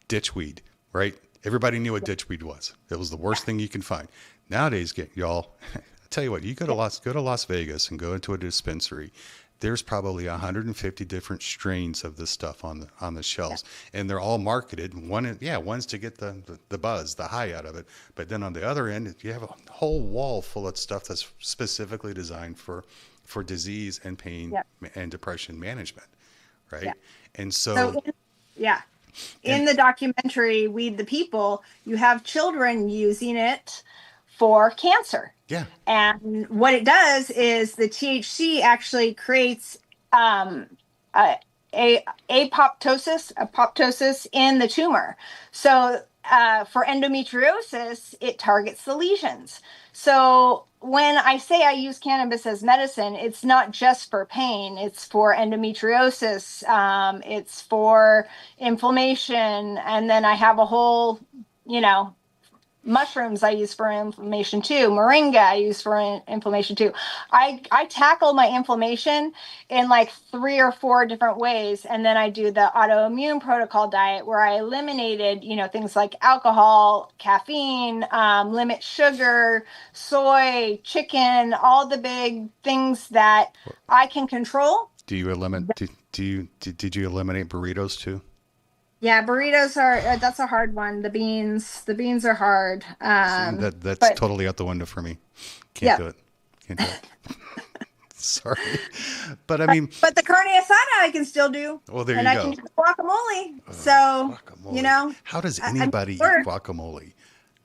ditchweed, right? Everybody knew what ditchweed was. It was the worst thing you can find. Nowadays, y'all, I tell you what, you go to Las Vegas and go into a dispensary. There's probably 150 different strains of this stuff on the shelves, and they're all marketed. One's to get the buzz, the high out of it. But then on the other end, you have a whole wall full of stuff that's specifically designed for disease and pain and depression management, right? Yeah. And so in the documentary Weed the People, you have children using it for cancer. Yeah. And what it does is the THC actually creates apoptosis in the tumor. So for endometriosis, it targets the lesions. So when I say I use cannabis as medicine, it's not just for pain. It's for endometriosis. It's for inflammation. And then I have a whole, mushrooms I use for inflammation too. Moringa I use for inflammation too. I tackle my inflammation in like 3 or 4 different ways. And then I do the autoimmune protocol diet where I eliminated, things like alcohol, caffeine, limit sugar, soy, chicken, all the big things that I can control. Do you eliminate? Did you eliminate burritos too? Yeah, burritos that's a hard one. The beans are hard. That's totally out the window for me. Can't do it. Sorry. But I mean. But the carne asada I can still do. Well, there and you go. And I can do guacamole. So, guacamole. How does anybody eat guacamole?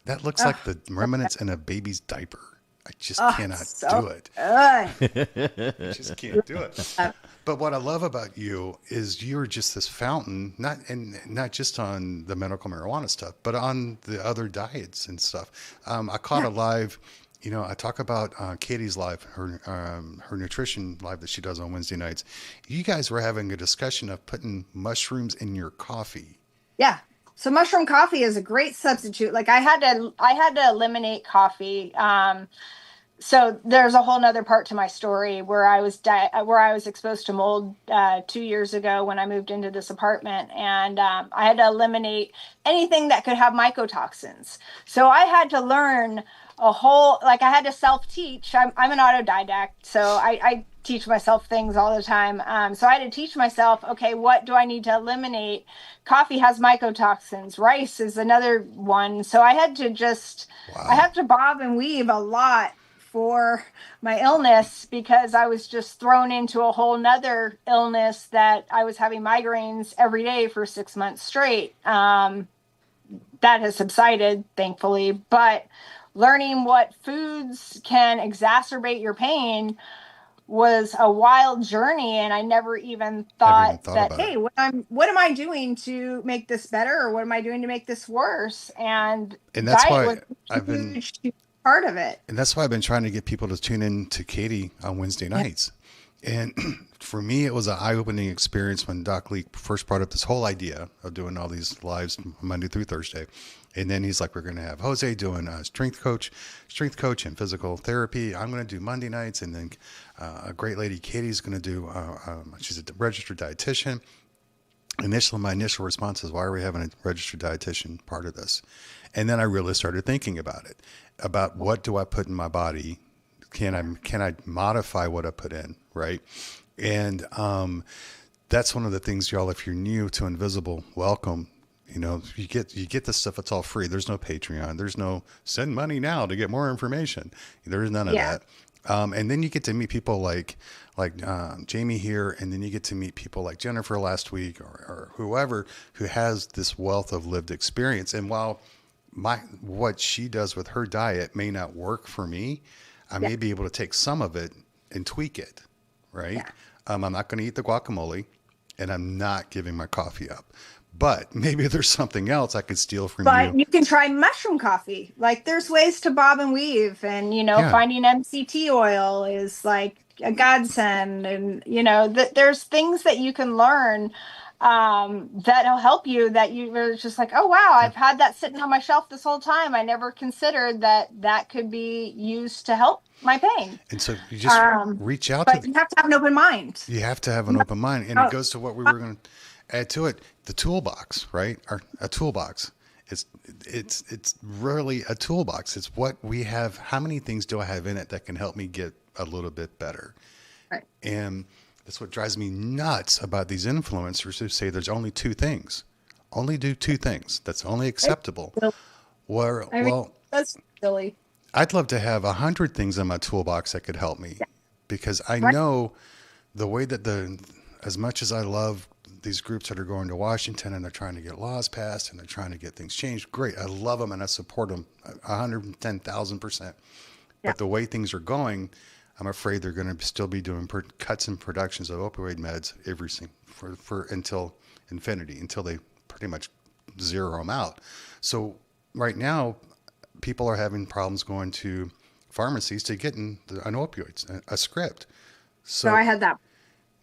That looks like the remnants in a baby's diaper. I just cannot do it. I just can't do it. But what I love about you is you're just this fountain, not just on the medical marijuana stuff, but on the other diets and stuff. I caught a live, I talk about Katie's live, her nutrition live that she does on Wednesday nights. You guys were having a discussion of putting mushrooms in your coffee. Yeah. So mushroom coffee is a great substitute. Like I had to eliminate coffee. So there's a whole nother part to my story where where I was exposed to mold 2 years ago when I moved into this apartment, and I had to eliminate anything that could have mycotoxins. So I had to learn like I had to self-teach. I'm an autodidact, so I teach myself things all the time. So I had to teach myself, okay, what do I need to eliminate? Coffee has mycotoxins. Rice is another one. So I had to I have to bob and weave a lot for my illness because I was just thrown into a whole nother illness that I was having migraines every day for 6 months straight. That has subsided, thankfully, but learning what foods can exacerbate your pain was a wild journey, and I never even thought that, hey, what am I doing to make this better, or what am I doing to make this worse? And that's diet why was I've a been huge part of it. And that's why I've been trying to get people to tune in to Katie on Wednesday nights. And for me, it was an eye-opening experience when Doc Lee first brought up this whole idea of doing all these lives Monday through Thursday. And then he's like, we're going to have Jose doing strength coach and physical therapy. I'm going to do Monday nights. And then a great lady, Katie's going to do, she's a registered dietitian. Initially, my initial response is, why are we having a registered dietitian part of this? And then I really started thinking about it, about what do I put in my body? Can I modify what I put in, right? And that's one of the things, y'all, if you're new to Invisible, welcome. You know, you get this stuff. It's all free. There's no Patreon. There's no send money now to get more information. There's none of that. And then you get to meet people like Jamie here, and then you get to meet people like Jennifer last week, or whoever who has this wealth of lived experience. And while what she does with her diet may not work for me, I may be able to take some of it and tweak it, right? Yeah. I'm not going to eat the guacamole, and I'm not giving my coffee up. But maybe there's something else I could steal from you. But you can try mushroom coffee. Like there's ways to bob and weave, and finding MCT oil is like a godsend, and there's things that you can learn that'll help you, that you were just like, oh wow, I've had that sitting on my shelf this whole time. I never considered that could be used to help my pain. And so you just reach out but you have to have an open mind. You have to have an open mind, and it goes to what we were going to add to it, the toolbox, right? Or a toolbox. It's really a toolbox. It's what we have. How many things do I have in it that can help me get a little bit better? Right. And that's what drives me nuts about these influencers who say there's only two things. Only do two things. That's only acceptable. Well, that's silly. I'd love to have 100 things in my toolbox that could help me, because I know the way that as much as I love these groups that are going to Washington and they're trying to get laws passed and they're trying to get things changed, great. I love them and I support them 110,000%. But the way things are going, I'm afraid they're going to still be doing cuts in productions of opioid meds for until infinity, until they pretty much zero them out. So right now, people are having problems going to pharmacies to get an opioid, a script. So I had that.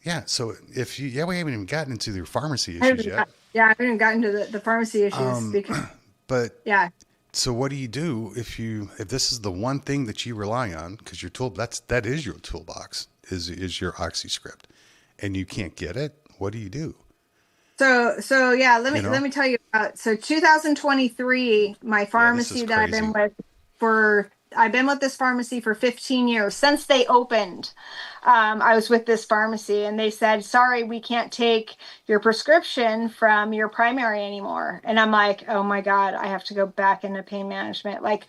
Yeah. So we haven't even gotten into the pharmacy issues yet. I haven't even gotten to the pharmacy issues but so what do you do if this is the one thing that you rely on, because that is your toolbox is your OxyScript, and you can't get it? What do you do? So yeah, let me tell you about 2023, my pharmacy that I've been with I've been with this pharmacy for 15 years. Since they opened, I was with this pharmacy, and they said, sorry, we can't take your prescription from your primary anymore. And I'm like, oh my God, I have to go back into pain management. Like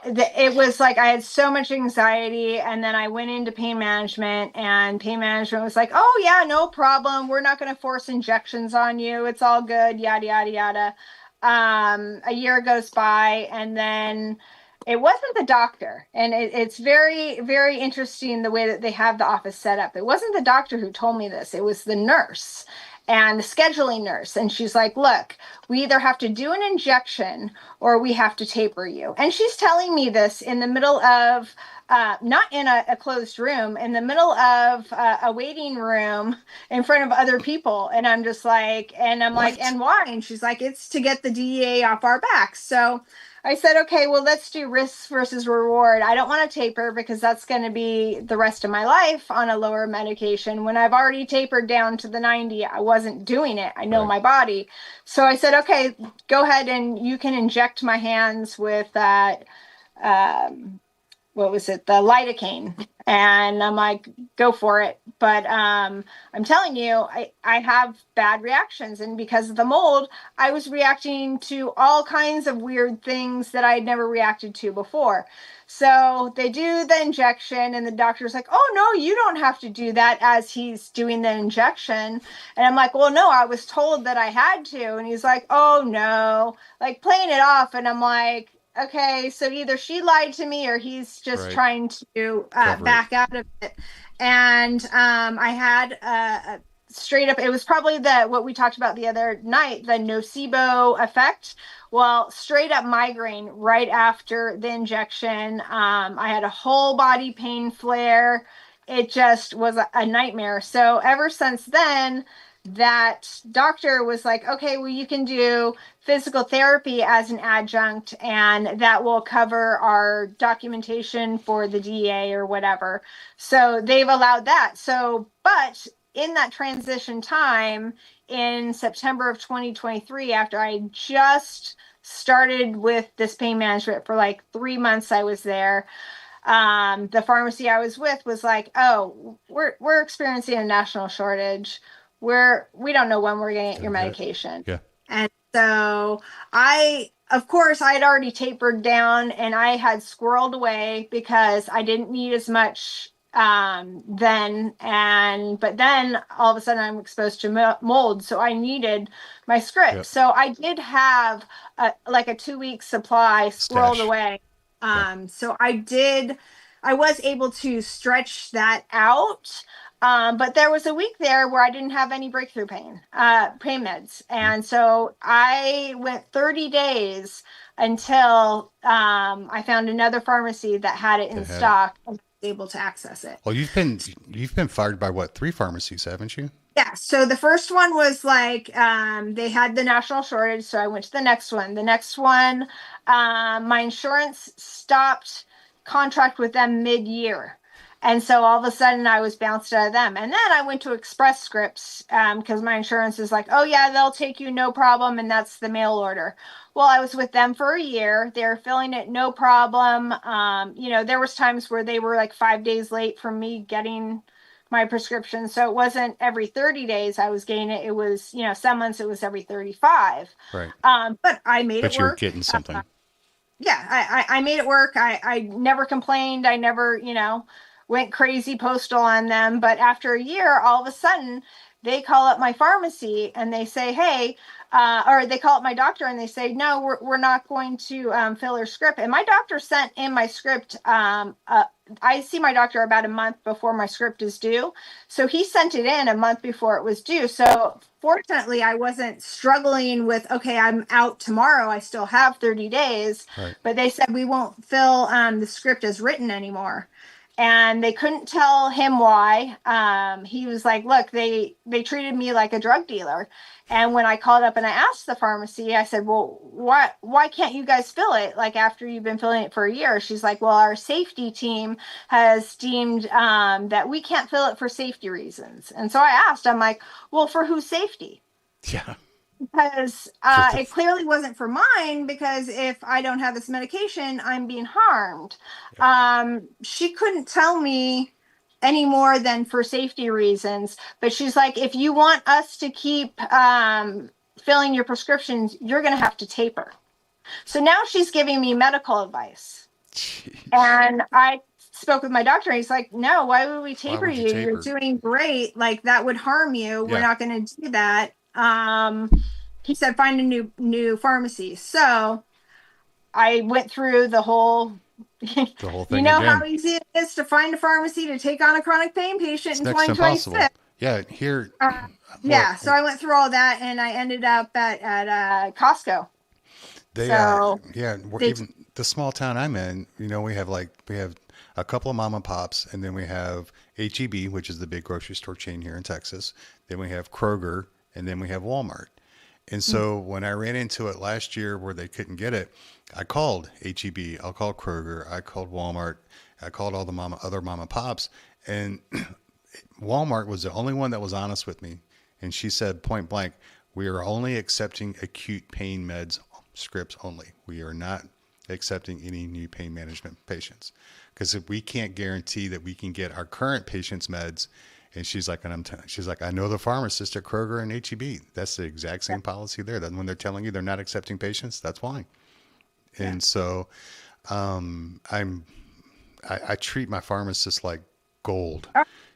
it was like I had so much anxiety, and then I went into pain management, and pain management was like, oh yeah, no problem. We're not going to force injections on you. It's all good. Yada, yada, yada. A year goes by, and then it wasn't the doctor. And it's very, very interesting the way that they have the office set up. It wasn't the doctor who told me this. It was the nurse. and the scheduling nurse. And she's like, look, we either have to do an injection or we have to taper you. And she's telling me this in the middle of, not in a closed room, in the middle of a waiting room in front of other people. And I'm just like, and I'm like, and why? And she's like, it's to get the DEA off our backs. So I said, okay, well, let's do risk versus reward. I don't want to taper because that's going to be the rest of my life on a lower medication. When I've already tapered down to the 90, I wasn't doing it. I know my body. So I said, okay, go ahead and you can inject my hands with that. What was it? The lidocaine. And I'm like, go for it. But I'm telling you, I have bad reactions. And because of the mold, I was reacting to all kinds of weird things that I had never reacted to before. So they do the injection and the doctor's like, oh, no, you don't have to do that as he's doing the injection. And I'm like, well, no, I was told that I had to. And he's like, oh, no, like playing it off. And I'm like, okay, so either she lied to me or he's just trying to back out of it. And I had straight up, it was probably what we talked about the other night, the nocebo effect. Well, straight up migraine right after the injection. I had a whole body pain flare. It just was a nightmare. So ever since then, that doctor was like, okay, well, you can do physical therapy as an adjunct and that will cover our documentation for the DEA or whatever. So they've allowed that. So, but in that transition time in September of 2023, after I just started with this pain management for like 3 months, I was there. The pharmacy I was with was like, oh, we're experiencing a national shortage. We don't know when we're going to get your medication. Yeah. And so of course, I had already tapered down and I had squirreled away because I didn't need as much then. But then all of a sudden I'm exposed to mold. So I needed my script. Yep. So I did have a 2-week supply squirreled away. So I was able to stretch that out. But there was a week there where I didn't have any breakthrough pain meds. And so I went 30 days until I found another pharmacy that had it in stock and was able to access it. Well, you've been fired by 3 pharmacies, haven't you? Yeah. So the first one was like, they had the national shortage. So I went to the next one. The next one, my insurance stopped contract with them mid-year. And so all of a sudden I was bounced out of them. And then I went to Express Scripts because my insurance is like, oh, yeah, they'll take you, no problem. And that's the mail order. Well, I was with them for a year. They're filling it, no problem. There was times where they were like 5 days late from me getting my prescription. So it wasn't every 30 days I was getting it. It was, some months it was every 35. Right. But I made it work. But you were getting something. I made it work. I never complained. I never, went crazy postal on them. But after a year, all of a sudden, they call up my pharmacy and they say, hey, or they call up my doctor and they say, no, we're not going to fill her script. And my doctor sent in my script. I see my doctor about a month before my script is due. So he sent it in a month before it was due. So fortunately, I wasn't struggling with, okay, I'm out tomorrow. I still have 30 days. Right. But they said we won't fill the script as written anymore. And they couldn't tell him why. He was like, look, they treated me like a drug dealer. And when I called up and I asked the pharmacy, I said, well, why can't you guys fill it? Like after you've been filling it for a year? She's like, well, our safety team has deemed that we can't fill it for safety reasons. And so I asked, I'm like, well, for whose safety? Yeah. Because it clearly wasn't for mine, because if I don't have this medication, I'm being harmed. Yeah. She couldn't tell me any more than for safety reasons. But she's like, if you want us to keep filling your prescriptions, you're going to have to taper. So now she's giving me medical advice. Jeez. And I spoke with my doctor and he's like, no, why would we taper you? You're doing great. Like that would harm you. Yeah. We're not going to do that. He said, find a new pharmacy. So I went through the whole thing. You know again. How easy it is to find a pharmacy to take on a chronic pain patient in 2026. Yeah, here. Yeah, Well, so I went through all that, and I ended up at Costco. they So yeah, they even the small town I'm in, we have a couple of mom and pops, and then we have HEB, which is the big grocery store chain here in Texas. Then we have Kroger, and then we have Walmart. And so when I ran into it last year where they couldn't get it, I called HEB, I called Kroger, I called Walmart, I called all the other mom and pops, and Walmart was the only one that was honest with me. And she said point blank, we are only accepting acute pain meds scripts only. We are not accepting any new pain management patients because if we can't guarantee that we can get our current patients meds. And she's like, she's like, I know the pharmacist at Kroger and HEB. That's the exact same policy there. That when they're telling you they're not accepting patients, that's fine. And so, I treat my pharmacist like gold,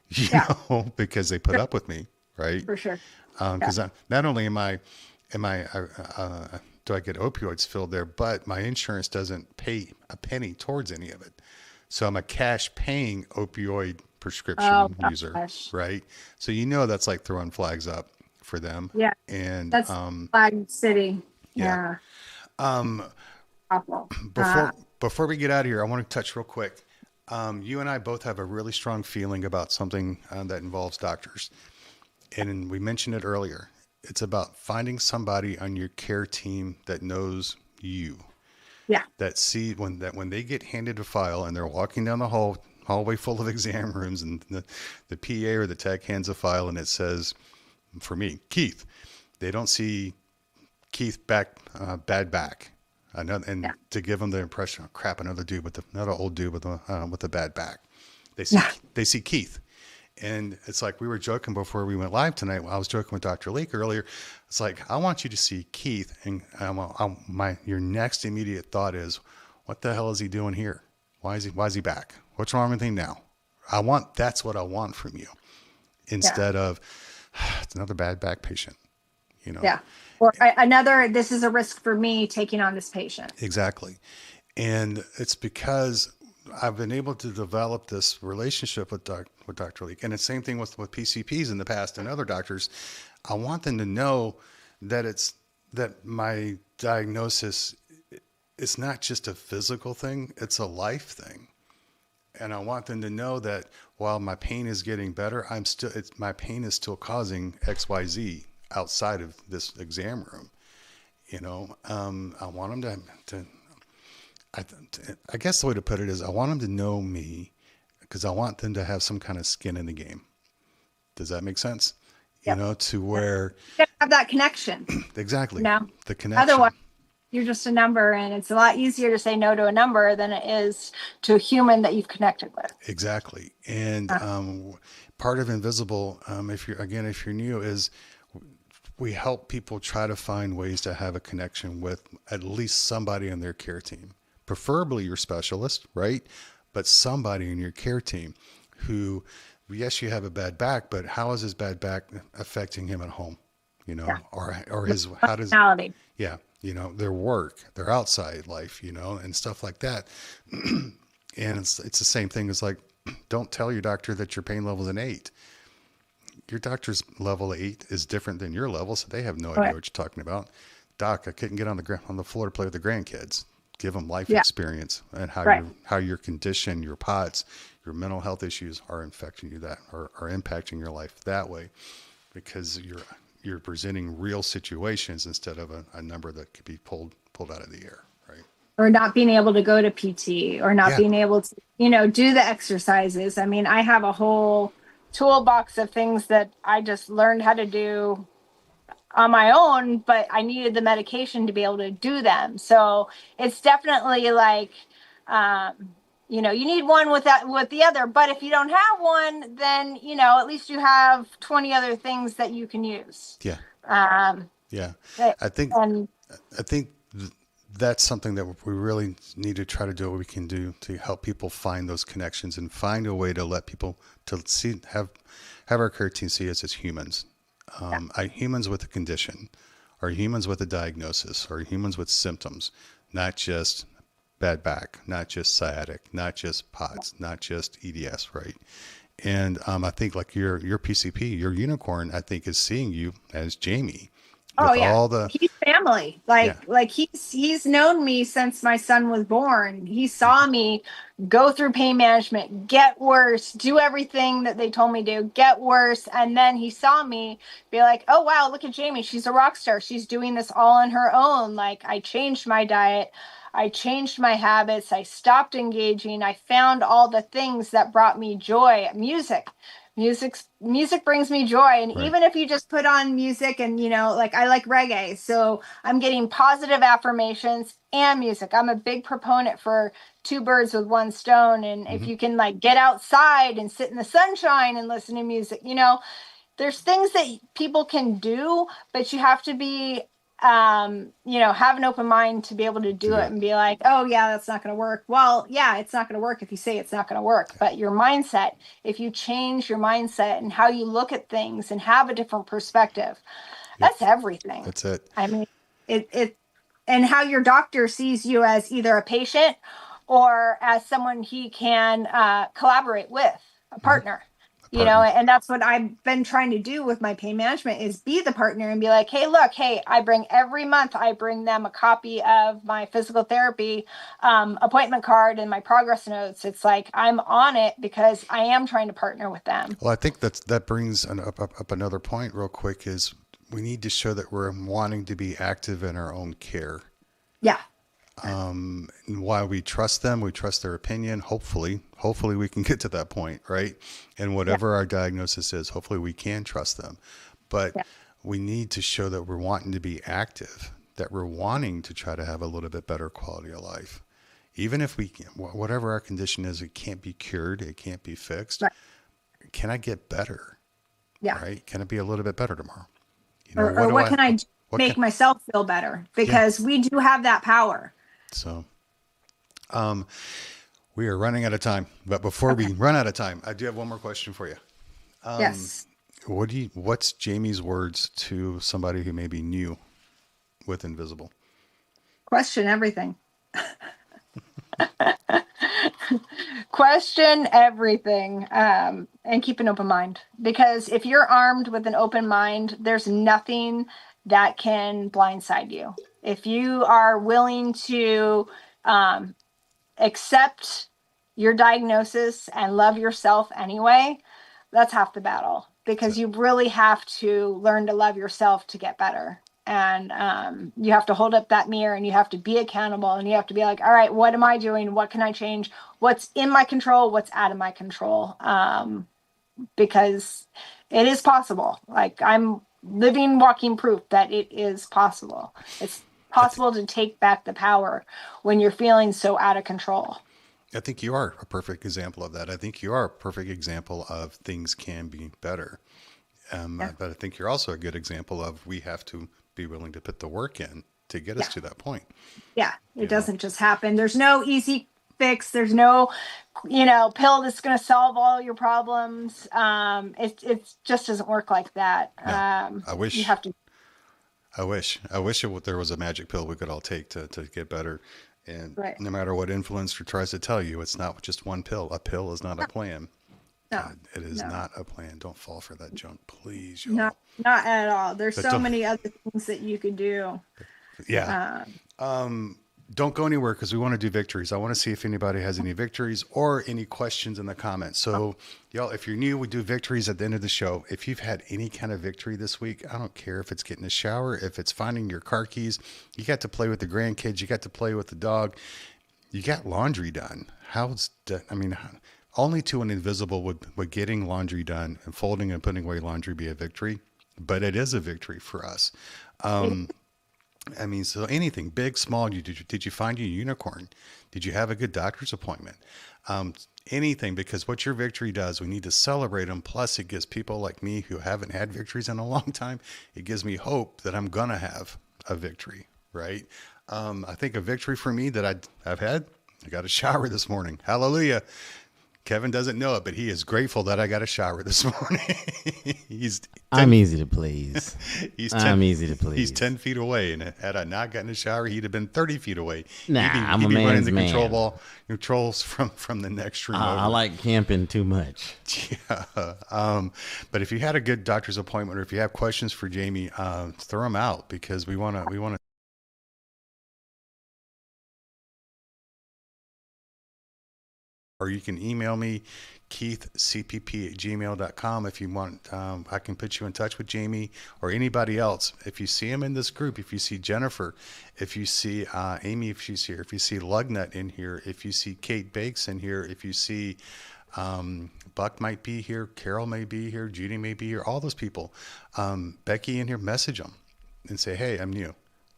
you know, because they put up with me, right? for sure. Because not only do I get opioids filled there, but my insurance doesn't pay a penny towards any of it. So I'm a cash paying opioid prescription user, Gosh. right? So that's like throwing flags up for them. Yeah, And that's Flag City. yeah. Yeah, awful. Before we get out of here, I want to touch real quick. You and I both have a really strong feeling about something that involves doctors. And we mentioned it earlier. It's about finding somebody on your care team that knows you. Yeah, That when they get handed a file and they're walking down the hallway full of exam rooms and the PA or the tech hands a file and it says, for me, Keith. They don't see Keith bad back. To give them the impression, oh crap, another old dude with a bad back. They see Keith. And it's like we were joking before we went live tonight. I was joking with Dr. Leake earlier. It's like, I want you to see Keith. And your next immediate thought is, what the hell is he doing here? Why is he back? What's wrong with him now? That's what I want from you. Instead of, it's another bad back patient, yeah. Or this is a risk for me taking on this patient. Exactly. And it's because I've been able to develop this relationship with Dr. Leake. And it's the same thing with PCPs in the past and other doctors. I want them to know that my diagnosis is not just a physical thing, it's a life thing. And I want them to know that while my pain is getting better, my pain is still causing XYZ outside of this exam room. I want them to I guess the way to put it is I want them to know me because I want them to have some kind of skin in the game. Does that make sense? Yep. To where You have that connection. exactly No. the connection. Otherwise, you're just a number, and it's a lot easier to say no to a number than it is to a human that you've connected with. Exactly. And part of Invisible, if you're new, is we help people try to find ways to have a connection with at least somebody on their care team, preferably your specialist, right? But somebody in your care team who, yes, you have a bad back, but how is his bad back affecting him at home? Or his, how does, yeah, their work, their outside life, and stuff like that. And it's the same thing as like, don't tell your doctor that your pain level is an 8. Your doctor's level 8 is different than your level, so they have no idea what you're talking about. Doc, I couldn't get on the floor to play with the grandkids. Give them life experience and how your condition, your POTS, your mental health issues are affecting you are impacting your life that way, because you're presenting real situations instead of a number that could be pulled out of the air, right? Or not being able to go to PT, or not being able to, do the exercises. I mean, I have a whole toolbox of things that I just learned how to do on my own, but I needed the medication to be able to do them. So it's definitely like, you need one with the other, but if you don't have one, then, at least you have 20 other things that you can use. Yeah. Yeah. I think that's something that we really need to try to do what we can do to help people find those connections and find a way to let people have our care team see us as humans. Humans with a condition, or humans with a diagnosis, or humans with symptoms, not just bad back, not just sciatic, not just POTS, not just EDS, right? And I think like your PCP, your unicorn, I think is seeing you as Jamie with Oh yeah. all the He's family. yeah. Like he's known me since my son was born. He saw me go through pain management, get worse, do everything that they told me to, get worse, and then he saw me be like, "Oh wow, look at Jamie. She's a rock star. She's doing this all on her own." Like I changed my diet, I changed my habits, I stopped engaging, I found all the things that brought me joy. Music brings me joy. And Right. even if you just put on music and, like I like reggae, so I'm getting positive affirmations and music. I'm a big proponent for two birds with one stone. And if you can like get outside and sit in the sunshine and listen to music, there's things that people can do, but you have to be have an open mind to be able to do it and be like, oh yeah, that's not going to work. Well, yeah, it's not going to work if you say it's not going to work, but your mindset, if you change your mindset and how you look at things and have a different perspective, that's everything. That's it. I mean, it and how your doctor sees you as either a patient or as someone he can collaborate with, a partner. And that's what I've been trying to do with my pain management is be the partner and be like, hey, look, every month I bring them a copy of my physical therapy appointment card and my progress notes. It's like I'm on it because I am trying to partner with them. Well, I think that brings up another point real quick is we need to show that we're wanting to be active in our own care. Yeah. And while we trust them, we trust their opinion. Hopefully we can get to that point, right? And whatever our diagnosis is, hopefully we can trust them. But we need to show that we're wanting to be active, that we're wanting to try to have a little bit better quality of life. Even if whatever our condition is, it can't be cured, it can't be fixed. Right. Can I get better? Yeah. Right? Can it be a little bit better tomorrow? Or what can I make myself feel better? Because we do have that power. So, we are running out of time, but before we run out of time, I do have one more question for you. Yes. What's Jamie's words to somebody who may be new with Invisible? Question everything. Question everything, and keep an open mind, because if you're armed with an open mind, there's nothing that can blindside you. If you are willing to accept your diagnosis and love yourself anyway, that's half the battle, because you really have to learn to love yourself to get better. And you have to hold up that mirror and you have to be accountable and you have to be like, all right, what am I doing? What can I change? What's in my control? What's out of my control? Because it is possible. Like I'm living, walking proof that it is possible. It's possible to take back the power when you're feeling so out of control. I think you are a perfect example of that. I think you are a perfect example of things can be better. But I think you're also a good example of we have to be willing to put the work in to get us to that point. Yeah, it doesn't just happen. There's no easy fix. There's no, pill that's going to solve all your problems. It just doesn't work like that. No, I wish you have to. I wish there was a magic pill we could all take to get better. And no matter what influencer tries to tell you, it's not just one pill. A pill is not a plan. No, it is not a plan. Don't fall for that junk, please. Y'all. Not at all. There's so many other things that you could do. Yeah. Don't go anywhere because we want to do victories. I want to see if anybody has any victories or any questions in the comments. So y'all, if you're new, we do victories at the end of the show. If you've had any kind of victory this week, I don't care if it's getting a shower, if it's finding your car keys, you got to play with the grandkids, you got to play with the dog, you got laundry done. Only to an invisible would getting laundry done and folding and putting away laundry be a victory, but it is a victory for us. So anything big, small, did you find your unicorn? Did you have a good doctor's appointment? Anything, because what your victory does, we need to celebrate them. Plus it gives people like me who haven't had victories in a long time, it gives me hope that I'm going to have a victory, right? I think a victory for me that I've had, I got a shower this morning. Hallelujah. Kevin doesn't know it, but he is grateful that I got a shower this morning. he's 10, I'm easy to please. I'm easy to please. He's 10 feet away, and had I not gotten a shower, he'd have been 30 feet away. Nah, I'm a running man's the man. controls from the next room I over. like camping too much. Yeah. But if you had a good doctor's appointment, or if you have questions for Jamie, throw them out, because we want to. Or you can email me, keithcpp@gmail.com, if you want. I can put you in touch with Jamie or anybody else. If you see him in this group, if you see Jennifer, if you see Amy, if she's here, if you see Lugnut in here, if you see Kate Bakes in here, if you see Buck might be here, Carol may be here, Judy may be here, all those people, Becky in here, message them and say, hey, I'm new.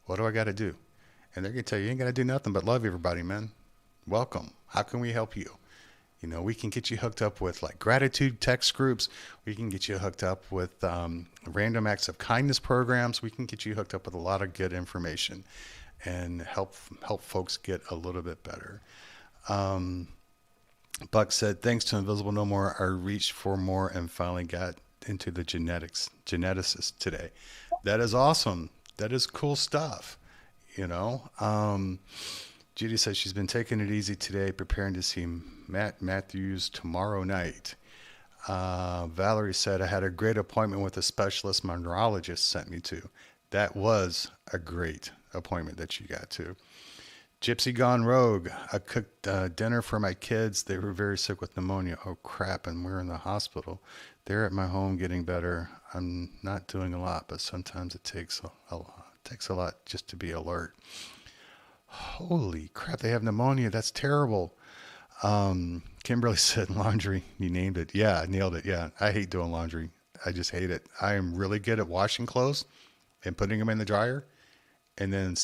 What do I got to do? And they're going to tell you, you ain't got to do nothing but love everybody, man. Welcome. How can we help you? You know, we can get you hooked up with like gratitude text groups. We can get you hooked up with random acts of kindness programs. We can get you hooked up with a lot of good information and help folks get a little bit better. Buck said, thanks to Invisible No More, I reached for more and finally got into the geneticist today. That is awesome. That is cool stuff. You know, Judy says she's been taking it easy today, preparing to see Matt Matthews tomorrow night. Valerie said, I had a great appointment with a specialist my neurologist sent me to. That was a great appointment that you got to. Gypsy Gone Rogue, I cooked dinner for my kids. They were very sick with pneumonia. Oh, crap, and we're in the hospital. They're at my home getting better. I'm not doing a lot, but sometimes it takes a lot. It takes a lot just to be alert. Holy crap, they have pneumonia. That's terrible. Kimberly said laundry. You named it. Yeah, I nailed it. Yeah, I hate doing laundry. I just hate it. I am really good at washing clothes and putting them in the dryer and then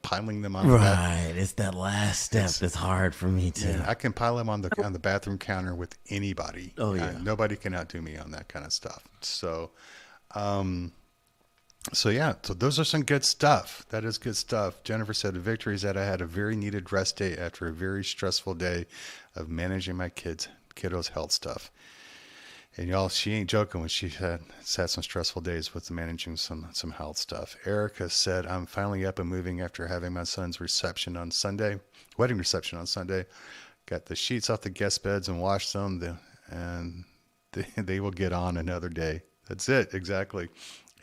piling them on. Right. It's that last step that's hard for me too. Yeah, I can pile them on the bathroom counter with anybody. Oh, yeah. Nobody can outdo me on that kind of stuff. So yeah, so those are some good stuff. That is good stuff. Jennifer said, the victory is that I had a very needed rest day after a very stressful day of managing my kiddos' health stuff. And y'all, she ain't joking when she had some stressful days with managing some health stuff. Erica said, I'm finally up and moving after having my son's wedding reception on Sunday. Got the sheets off the guest beds and washed them, and they will get on another day. That's it, exactly.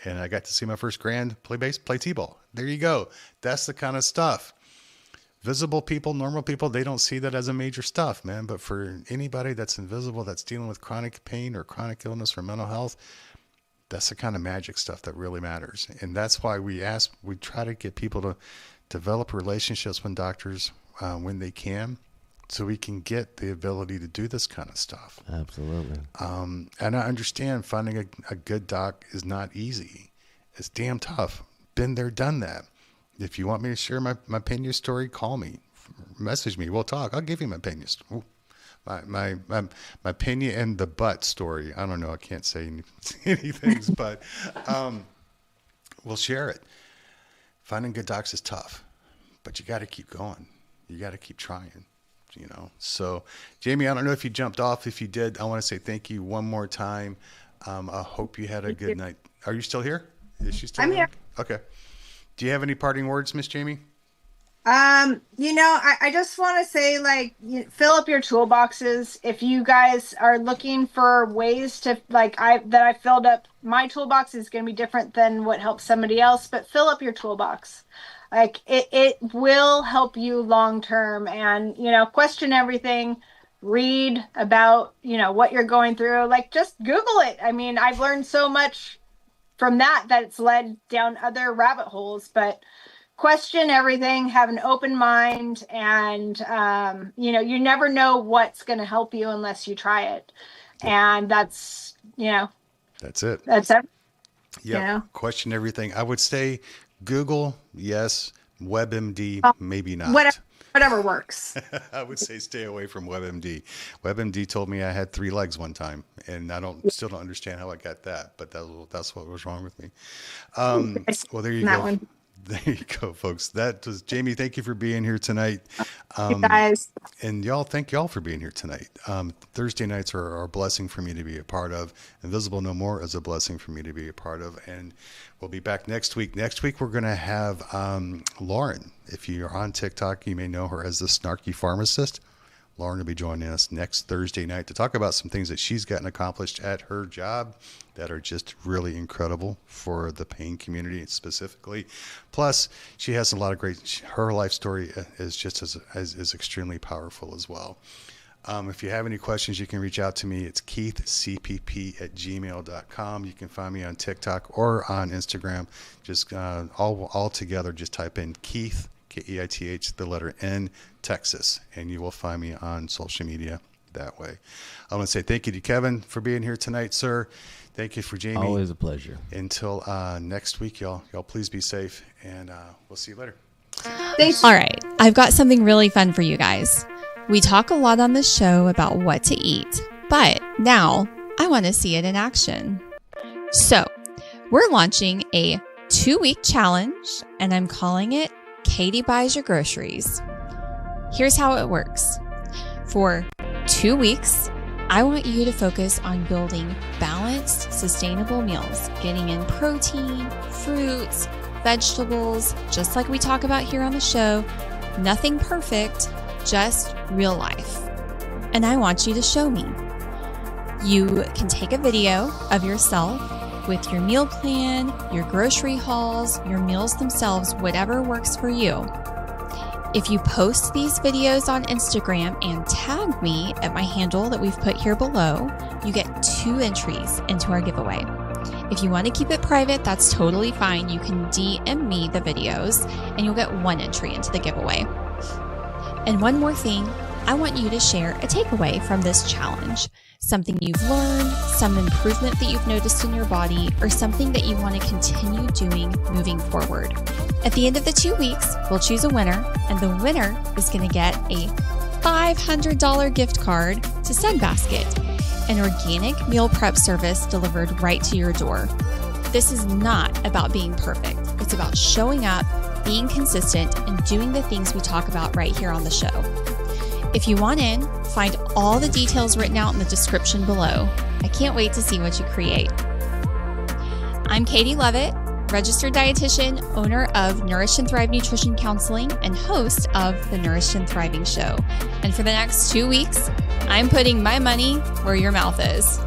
And I got to see my first grand play t-ball. There you go. That's the kind of stuff. Visible people, normal people, they don't see that as a major stuff, man. But for anybody that's invisible, that's dealing with chronic pain or chronic illness or mental health, that's the kind of magic stuff that really matters. And that's why we try to get people to develop relationships with doctors when they can, so we can get the ability to do this kind of stuff. Absolutely. And I understand finding a good doc is not easy. It's damn tough. Been there, done that. If you want me to share my opinion story, call me, message me. We'll talk. I'll give you my opinion. My opinion and the butt story. I don't know. I can't say anything, but we'll share it. Finding good docs is tough, but you got to keep going. You got to keep trying. You know, so Jamie, I don't know if you jumped off. If you did, I want to say thank you one more time. I hope you had a good night. Are you still here? Is she still I'm here? Okay. Do you have any parting words, Miss Jamie? I just want to say, fill up your toolboxes. If you guys are looking for ways to, I filled up, my toolbox is going to be different than what helps somebody else, but fill up your toolbox. It will help you long term, and, question everything, read about, what you're going through, just Google it. I mean, I've learned so much from that it's led down other rabbit holes, but question everything, have an open mind, and, you never know what's going to help you unless you try it. And that's it. That's it. Yeah. Question everything. I would say Google, yes. WebMD, maybe not. Whatever works. I would say stay away from WebMD. WebMD told me I had 3 legs one time, and I still don't understand how I got that, but that's what was wrong with me. Well, there you go. There you go, folks. That was Jamie. Thank you for being here tonight. You guys. And y'all, thank y'all for being here tonight. Thursday nights are a blessing for me to be a part of. Invisible No More is a blessing for me to be a part of. And we'll be back next week. Next week, we're going to have Lauren. If you're on TikTok, you may know her as the Snarky Pharmacist. Lauren will be joining us next Thursday night to talk about some things that she's gotten accomplished at her job that are just really incredible for the pain community specifically. Plus, she has a lot of her life story is just is extremely powerful as well. If you have any questions, you can reach out to me. It's keithcpp@gmail.com. You can find me on TikTok or on Instagram. Just all together, just type in Keith, Keith, the letter N, Texas, and you will find me on social media that way. I want to say thank you to Kevin for being here tonight, sir. Thank you for Jamie. Always a pleasure. Until next week, y'all please be safe, and we'll see you later. Thanks. All right, I've got something really fun for you guys. We talk a lot on this show about what to eat, but now I want to see it in action. So we're launching a 2-week challenge, and I'm calling it Katie Buys Your Groceries. Here's how it works. For 2 weeks, I want you to focus on building balanced, sustainable meals, getting in protein, fruits, vegetables, just like we talk about here on the show. Nothing perfect, just real life. And I want you to show me. You can take a video of yourself with your meal plan, your grocery hauls, your meals themselves, whatever works for you. If you post these videos on Instagram and tag me at my handle that we've put here below, you get 2 entries into our giveaway. If you want to keep it private, that's totally fine. You can DM me the videos and you'll get 1 entry into the giveaway. And one more thing, I want you to share a takeaway from this challenge. Something you've learned, some improvement that you've noticed in your body, or something that you want to continue doing moving forward. At the end of the 2 weeks, we'll choose a winner, and the winner is going to get a $500 gift card to Sunbasket, an organic meal prep service delivered right to your door. This is not about being perfect. It's about showing up, being consistent, and doing the things we talk about right here on the show. If you want in, find all the details written out in the description below. I can't wait to see what you create. I'm Katie Levitt, registered dietitian, owner of Nourish and Thrive Nutrition Counseling, and host of the Nourished and Thriving Show. And for the next 2 weeks, I'm putting my money where your mouth is.